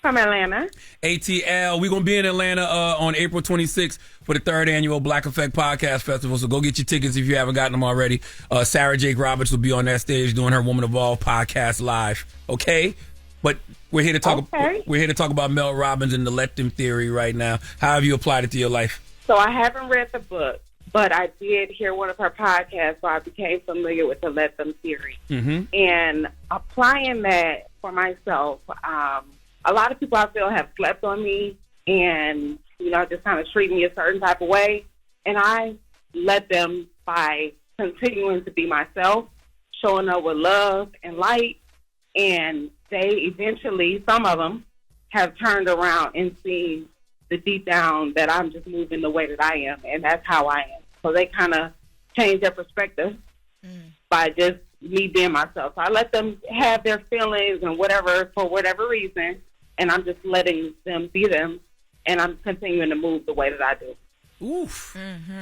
From Atlanta. ATL. We're going to be in Atlanta on April 26th for the 3rd annual Black Effect Podcast Festival. So go get your tickets if you haven't gotten them already. Sarah Jake Roberts will be on that stage doing her Woman Evolve podcast live. Okay? But we're here to talk about Mel Robbins and the Let Them theory right now. How have you applied it to your life? So I haven't read the book, but I did hear one of her podcasts, so I became familiar with the Let Them theory. Mm-hmm. And applying that for myself, a lot of people I feel have slept on me and, you know, just kind of treat me a certain type of way. And I let them by continuing to be myself showing up with love and light, and they eventually, some of them, have turned around and seen the deep down that I'm just moving the way that I am, and that's how I am. So they kind of change their perspective by just me being myself. So I let them have their feelings and whatever, for whatever reason, and I'm just letting them be them, and I'm continuing to move the way that I do. Oof.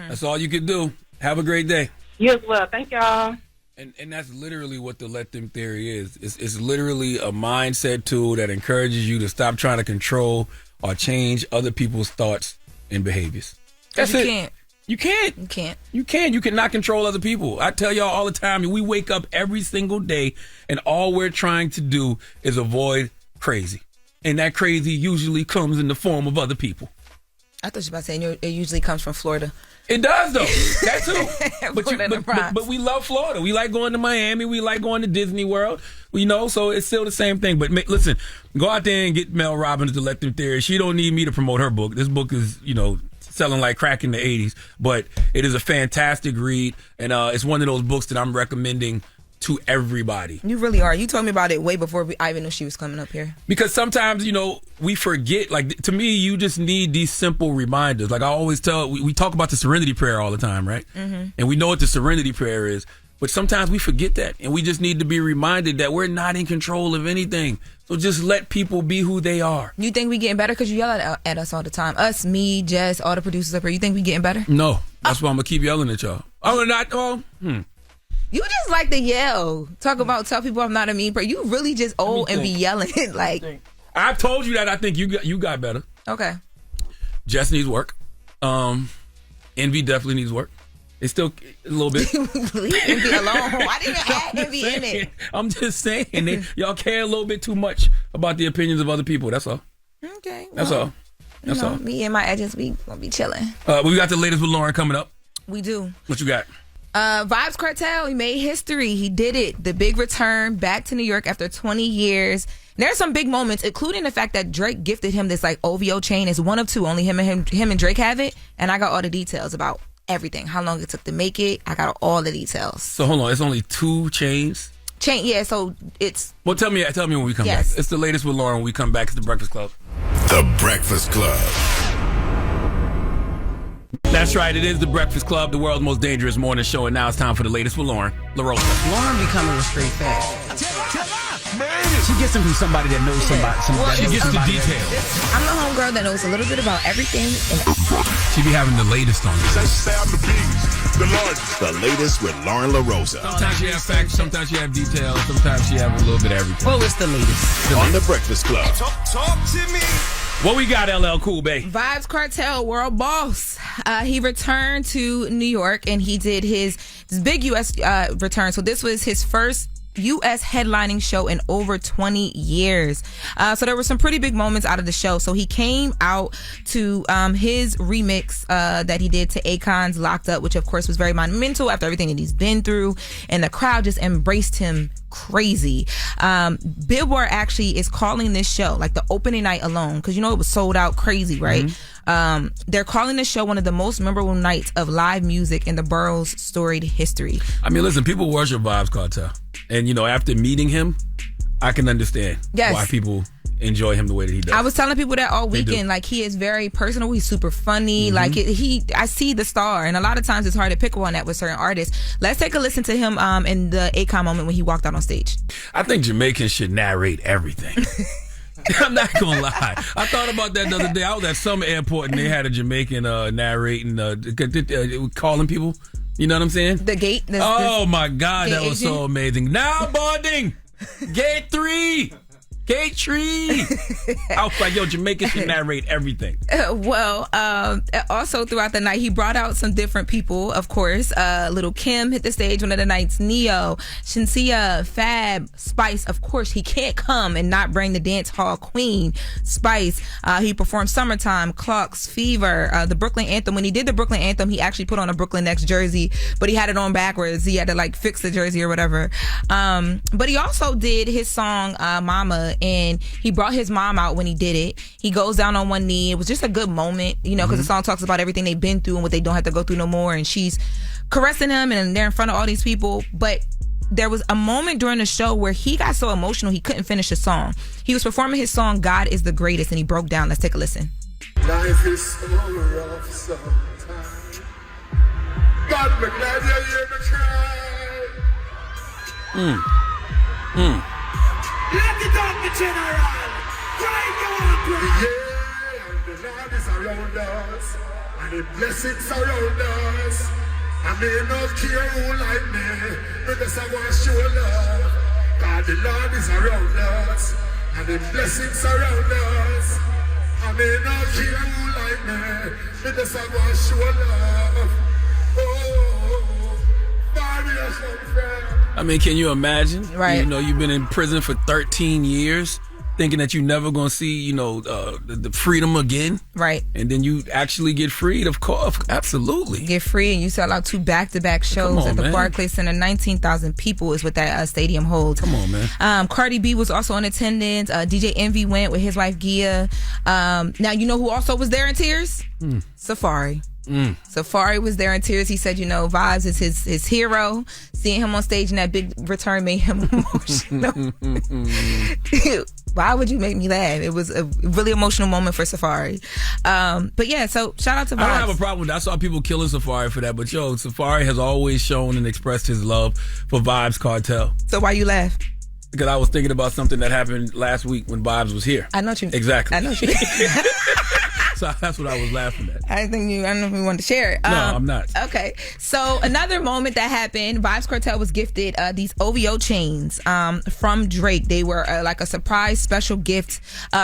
That's all you can do. Have a great day. You as well. Thank y'all. And that's literally what the let them theory is. It's literally a mindset tool that encourages you to stop trying to control or change other people's thoughts and behaviors. That's it. Can't. You can't. You can't. You can. You cannot control other people. I tell y'all all the time, we wake up every single day and all we're trying to do is avoid crazy. And that crazy usually comes in the form of other people. I thought you were about saying it usually comes from Florida. It does, though. That too. But we love Florida. We like going to Miami. We like going to Disney World. You know, so it's still the same thing. But listen, go out there and get Mel Robbins to Let Them Theory. She don't need me to promote her book. This book is, selling like crack in the 80s. But it is a fantastic read. And it's one of those books that I'm recommending to everybody. You really are. You told me about it way before I even knew she was coming up here. Because sometimes, we forget. Like, to me, you just need these simple reminders. Like I always tell, we talk about the serenity prayer all the time, right? Mm-hmm. And we know what the serenity prayer is. But sometimes we forget that. And we just need to be reminded that we're not in control of anything. So just let people be who they are. You think we getting better? Because you yell at us all the time. Us, me, Jess, all the producers up here. You think we getting better? No. That's why I'm going to keep yelling at y'all. You just like to yell. Tell people I'm not a mean person. You really just old and be yelling. Like, I've told you that I think you got better. Okay. Jess needs work. Envy definitely needs work. It's still a little bit. Leave Envy alone. Why didn't you add Envy in it? I'm just saying. Y'all care a little bit too much about the opinions of other people. That's all. Okay. That's all. That's all. Me and my edges, we gonna be chilling. We got the latest with Loren coming up. We do. What you got? Vibes Cartel, he made history. He did it. The big return back to New York after 20 years. There's some big moments, including the fact that Drake gifted him this like OVO chain. It's one of two. Only him and Drake have it. And I got all the details about everything. How long it took to make it. I got all the details. So hold on. It's only 2 chains? Yeah, so it's... Well, tell me when we come back. It's the latest with Loren when we come back. It's The Breakfast Club. The Breakfast Club. That's right. It is The Breakfast Club, the world's most dangerous morning show. And now it's time for the latest with Loren. LaRosa. Loren becoming a straight fact. She gets them from somebody that knows somebody. She gets the details. I'm the homegirl that knows a little bit about everything. She be having the latest on this. The latest with Loren LaRosa. Sometimes she have facts, sometimes she have details, sometimes she have a little bit of everything. Well, it's the latest. On The Breakfast Club. Talk to me. What we got, LL Cool Bay? Vibes Cartel, world boss. He returned to New York and he did his big U.S. Return. So this was his first U.S. headlining show in over 20 years. So there were some pretty big moments out of the show. So he came out to his remix that he did to Akon's Locked Up, which of course was very monumental after everything that he's been through. And the crowd just embraced him crazy. Billboard actually is calling this show, like the opening night alone, because it was sold out crazy, right? Mm-hmm. They're calling this show one of the most memorable nights of live music in the borough's storied history. I mean, listen, people worship Vibes Cartel. And, after meeting him, I can understand why people enjoy him the way that he does. I was telling people that all weekend. Like, he is very personal. He's super funny. Mm-hmm. Like, I see the star. And a lot of times it's hard to pick up on that with certain artists. Let's take a listen to him in the Akon moment when he walked out on stage. I think Jamaicans should narrate everything. I'm not going to lie. I thought about that the other day. I was at some airport and they had a Jamaican narrating, calling people. You know what I'm saying? The gate. Oh my God, that was so amazing. Now boarding, gate 3. Gate 3. I was like, Jamaica should narrate everything. Also throughout the night, he brought out some different people, of course. Little Kim hit the stage one of the nights. Neo, Shinsia, Fab, Spice. Of course, he can't come and not bring the dance hall queen, Spice. He performed Summertime, Clocks, Fever, the Brooklyn Anthem. When he did the Brooklyn Anthem, he actually put on a Brooklyn Next jersey, but he had it on backwards. He had to fix the jersey or whatever. But he also did his song, Mama, and he brought his mom out when he did it. He goes down on one knee. It was just a good moment, because the song talks about everything they've been through and what they don't have to go through no more. And she's caressing him and they're in front of all these people. But there was a moment during the show where he got so emotional he couldn't finish the song. He was performing his song "God Is the Greatest" and he broke down. Let's take a listen. Life is so rough sometimes. But me glad you hear me cry. Let it up, the general. Cry, go on, pray. Yeah, and the Lord is around us, and the blessings around us. I may not care who like me, but just I want to show love. God, the Lord is around us, and the blessings around us. I may not care who like me, but just I want to show love. Oh, variation friend. I mean, can you imagine? Right. You know, you've been in prison for 13 years, thinking that you're never going to see, the freedom again. Right. And then you actually get freed, of course. Absolutely. Get free, and you sell out 2 back-to-back shows at the Barclays Center. 19,000 people is what that stadium holds. Come on, man. Cardi B was also in attendance. DJ Envy went with his wife Gia. Now, you know who also was there in tears? Safari. Safari was there in tears. He said, Vibes is his hero. Seeing him on stage in that big return made him emotional. Why would you make me laugh? It was a really emotional moment for Safari. But yeah, so shout out to Vibes. I don't have a problem with that. I saw people killing Safari for that, but Safari has always shown and expressed his love for Vibes Cartel. So why you laugh? Because I was thinking about something that happened last week when Vibes was here. I know what you Exactly. I know what you So that's what I was laughing at. I don't know if we wanted to share it. No, I'm not. Okay. So another moment that happened, Vibes Cartel was gifted these OVO chains from Drake. They were like a surprise special gift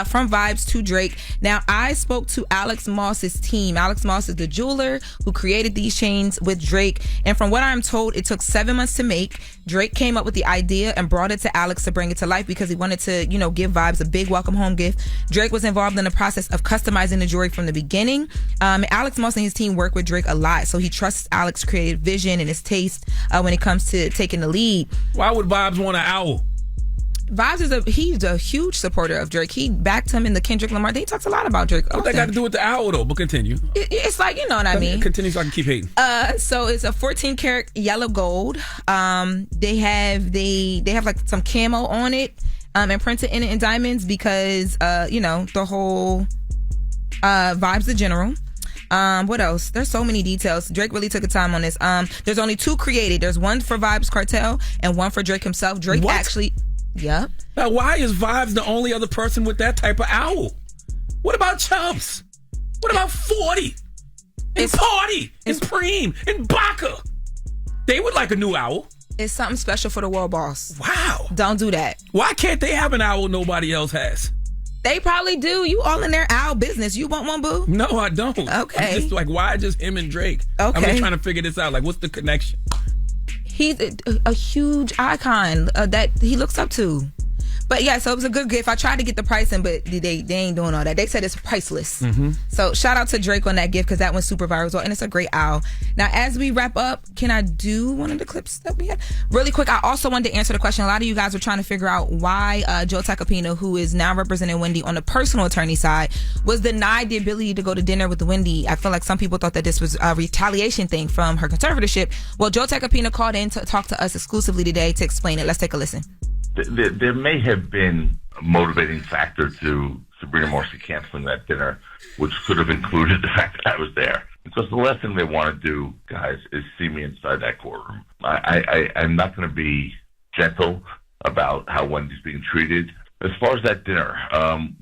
from Vibes to Drake. Now, I spoke to Alex Moss's team. Alex Moss is the jeweler who created these chains with Drake. And from what I'm told, it took 7 months to make. Drake came up with the idea and brought it to Alex to bring it to life because he wanted to, give Vibes a big welcome home gift. Drake was involved in the process of customizing the jewelry from the beginning. Alex Moss and his team work with Drake a lot, so he trusts Alex's creative vision and his taste when it comes to taking the lead. Why would Vibes want an owl? Vibes he's a huge supporter of Drake. He backed him in the Kendrick Lamar. He talks a lot about Drake. What that got to do with the owl though? But continue. It's like, you know what I mean. Continue so I can keep hating. So it's a 14 karat yellow gold. They have like some camo on it, and printed in it in diamonds because the whole Vibes the General. What else? There's so many details. Drake really took a time on this. There's only 2 created. There's one for Vibes Cartel and one for Drake himself. Drake actually. Yep. Now, why is Vibes the only other person with that type of owl? What about Chumps? What about 40? And Party? And Preem? And Baka? They would like a new owl. It's something special for the world boss. Wow. Don't do that. Why can't they have an owl nobody else has? They probably do. You all in their owl business. You want one, boo? No, I don't. Okay. I'm just like, why just him and Drake? Okay. I'm just trying to figure this out. Like, what's the connection? He's a huge icon that he looks up to. But yeah, so it was a good gift. I tried to get the pricing, but they ain't doing all that. They said it's priceless. Mm-hmm. So shout out to Drake on that gift because that one's super viral as well, and it's a great owl. Now, as we wrap up, can I do one of the clips that we had? Really quick, I also wanted to answer the question. A lot of you guys were trying to figure out why Joe Tacopina, who is now representing Wendy on the personal attorney side, was denied the ability to go to dinner with Wendy. I feel like some people thought that this was a retaliation thing from her conservatorship. Well, Joe Tacopina called in to talk to us exclusively today to explain it. Let's take a listen. There may have been a motivating factor to Sabrina Morsi canceling that dinner, which could have included the fact that I was there. Because the last thing they want to do, guys, is see me inside that courtroom. I'm not going to be gentle about how Wendy's being treated. As far as that dinner,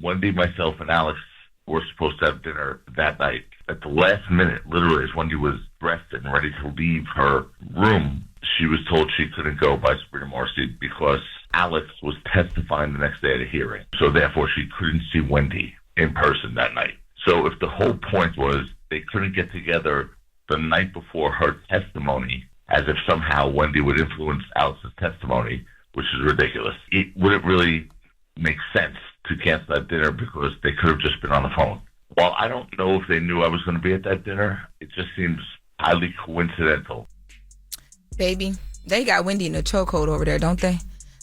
Wendy, myself, and Alex were supposed to have dinner that night. At the last minute, literally, as Wendy was dressed and ready to leave her room, she was told she couldn't go by Sabrina Morsi because Alex was testifying the next day at a hearing. So therefore, she couldn't see Wendy in person that night. So if the whole point was they couldn't get together the night before her testimony, as if somehow Wendy would influence Alex's testimony, which is ridiculous, it wouldn't really make sense to cancel that dinner because they could have just been on the phone. While I don't know if they knew I was going to be at that dinner, it just seems highly coincidental. Baby, they got Wendy in a chokehold over there, don't they?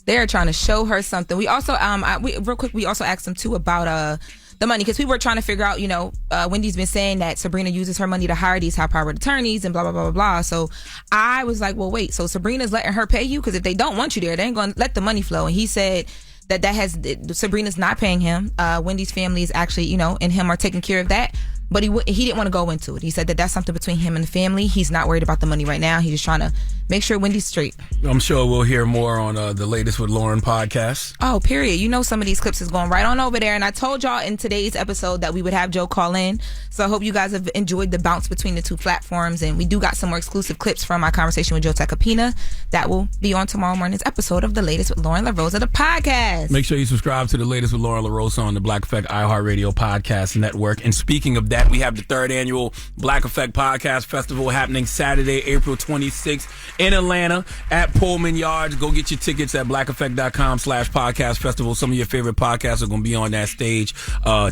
They're trying to show her something. We also, real quick, we also asked them too about the money, because people were trying to figure out, Wendy's been saying that Sabrina uses her money to hire these high-powered attorneys and blah, blah, blah, blah, blah. So I was like, well, wait, so Sabrina's letting her pay you? Because if they don't want you there, they ain't going to let the money flow. And he said that Sabrina's not paying him. Wendy's family is actually, and him are taking care of that. But he didn't want to go into it. He said that that's something between him and the family. He's not worried about the money right now. He's just trying to make sure Wendy's straight. I'm sure we'll hear more on the latest with Loren podcast. Oh, period. Some of these clips is going right on over there. And I told y'all in today's episode that we would have Joe call in. So I hope you guys have enjoyed the bounce between the two platforms. And we do got some more exclusive clips from my conversation with Joe Tacopina that will be on tomorrow morning's episode of The Latest with Loren LaRosa, the podcast. Make sure you subscribe to The Latest with Loren LaRosa on the Black Effect iHeartRadio podcast network. And speaking of that, we have the third annual Black Effect Podcast Festival happening Saturday, April 26th in Atlanta at Pullman Yards. Go get your tickets at blackeffect.com/podcast festival. Some of your favorite podcasts are going to be on that stage.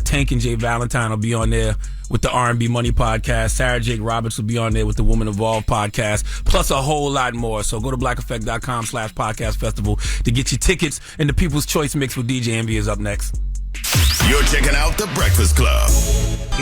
Tank and Jay Valentine will be on there with the R&B Money podcast. Sarah Jake Roberts will be on there with the Woman Evolved podcast, plus a whole lot more. So go to blackeffect.com/podcast festival to get your tickets. And the People's Choice Mix with DJ Envy is up next. You're checking out The Breakfast Club.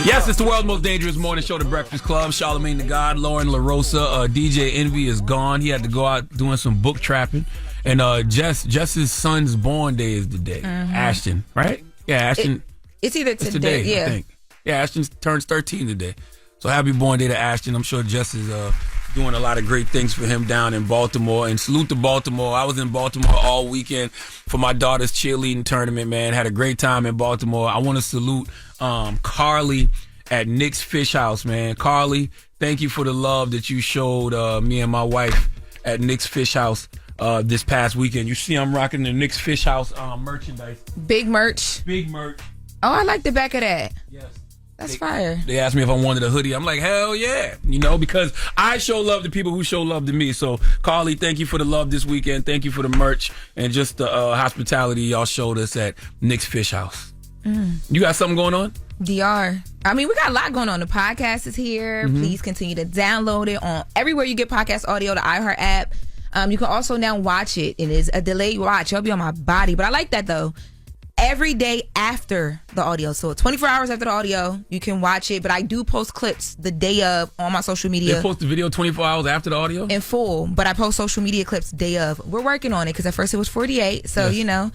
Yes, it's the world's most dangerous morning show, The Breakfast Club. Charlamagne the God, Loren LaRosa. DJ Envy is gone. He had to go out doing some book trapping. And Jess's son's born day is today. Mm-hmm. Ashton, right? Yeah, Ashton. It's either today, yeah. I think. Yeah, Ashton turns 13 today. So happy born day to Ashton. I'm sure Jess is doing a lot of great things for him down in Baltimore. And salute to Baltimore. I was in Baltimore all weekend for my daughter's cheerleading tournament, man. Had a great time in Baltimore. I want to salute Carly at Nick's Fish House, man. Carly, thank you for the love that you showed me and my wife at Nick's Fish House this past weekend. You see I'm rocking the Nick's Fish House merchandise. Big merch. Big merch. Oh, I like the back of that. Yes. That's fire. They asked me if I wanted a hoodie. I'm like, hell yeah. Because I show love to people who show love to me. So, Carly, thank you for the love this weekend. Thank you for the merch and just the hospitality y'all showed us at Nick's Fish House. You got something going on? DR. I mean, we got a lot going on. The podcast is here. Mm-hmm. Please continue to download it on everywhere you get podcast audio, the iHeart app. You can also now watch it. It is a delayed watch. It'll be on my body. But I like that, though. Every day after the audio. So 24 hours after the audio, you can watch it. But I do post clips the day of on my social media. They post the video 24 hours after the audio? In full. But I post social media clips day of. We're working on it because at first it was 48. So, yes.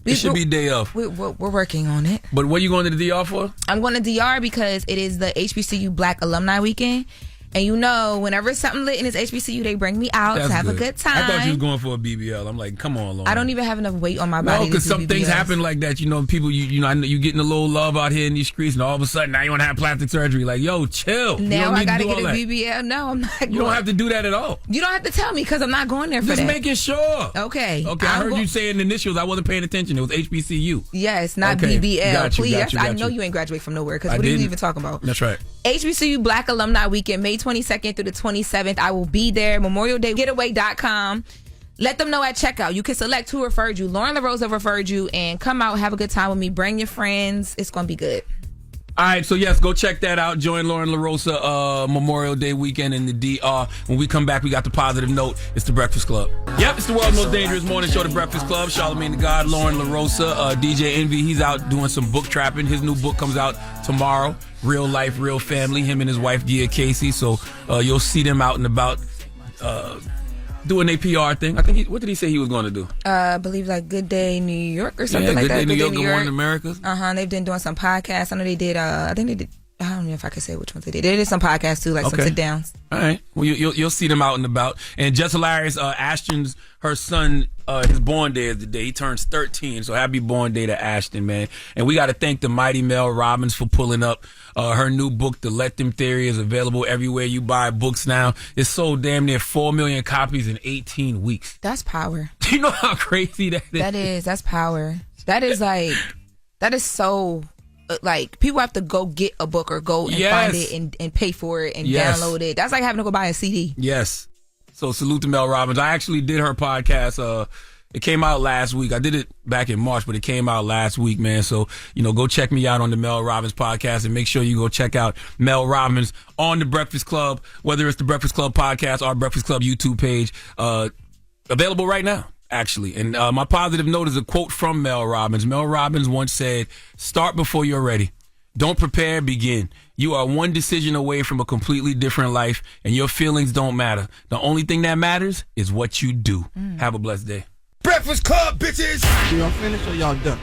It should be day of. We're working on it. But what are you going to the DR for? I'm going to DR because it is the HBCU Black Alumni Weekend. And whenever something lit in this HBCU, they bring me out to have a good time. I thought you was going for a BBL. I'm like, come on, Loren. I don't even have enough weight on my body. No, because some things happen like that. People, I know you getting a little love out here in these streets, and all of a sudden now you want to have plastic surgery. Like, yo, chill. Now I got to get a BBL. No, I'm not. You don't have to do that at all. You don't have to tell me because I'm not going there for that. Just making sure. Okay. I heard you saying initials. I wasn't paying attention. It was HBCU. Yes, not BBL. Please. I know you ain't graduate from nowhere because what are you even talking about? That's right. HBCU Black Alumni Weekend, May 22nd through the 27th. I will be there. MemorialDayGetaway.com. Let them know at checkout. You can select who referred you. Loren LaRosa referred you, and come out, have a good time with me. Bring your friends. It's going to be good. All right, so yes, go check that out. Join Loren LaRosa Memorial Day weekend in the DR. When we come back, we got the positive note. It's The Breakfast Club. Yep, it's the world's most dangerous morning show, The Breakfast Club. Charlamagne the God, Loren LaRosa, DJ Envy. He's out doing some book trapping. His new book comes out tomorrow. Real Life, Real Family. Him and his wife, Gia Casey. So you'll see them out and about doing a PR thing. I think what did he say he was going to do? I believe like Good Day New York or something like that. Good Day New York, Good Morning America. They've been doing some podcasts. I know they did. I think they did. I don't know if I can say which ones they did. They did some podcasts too, like some sit downs. All right. Well, you'll see them out and about. And Jess Hilarious, Ashton's her son, his born day is today. He turns 13. So happy born day to Ashton, man. And we got to thank the mighty Mel Robbins for pulling up. Her new book, The Let Them Theory, is available everywhere you buy books now. It's sold damn near 4 million copies in 18 weeks. That's power. Do you know how crazy that is? That's power. That is so... Like, people have to go get a book or go and find it and pay for it and download it. That's like having to go buy a CD. Yes. So salute to Mel Robbins. I actually did her podcast. It came out last week. I did it back in March, but it came out last week, man. So, go check me out on the Mel Robbins podcast and make sure you go check out Mel Robbins on The Breakfast Club, whether it's The Breakfast Club podcast or Breakfast Club YouTube page. Available right now. Actually. And my positive note is a quote from Mel Robbins. Mel Robbins once said, "Start before you're ready. Don't prepare, begin. You are one decision away from a completely different life, and your feelings don't matter. The only thing that matters is what you do. Have a blessed day. Breakfast Club, bitches! Y'all finished or y'all done?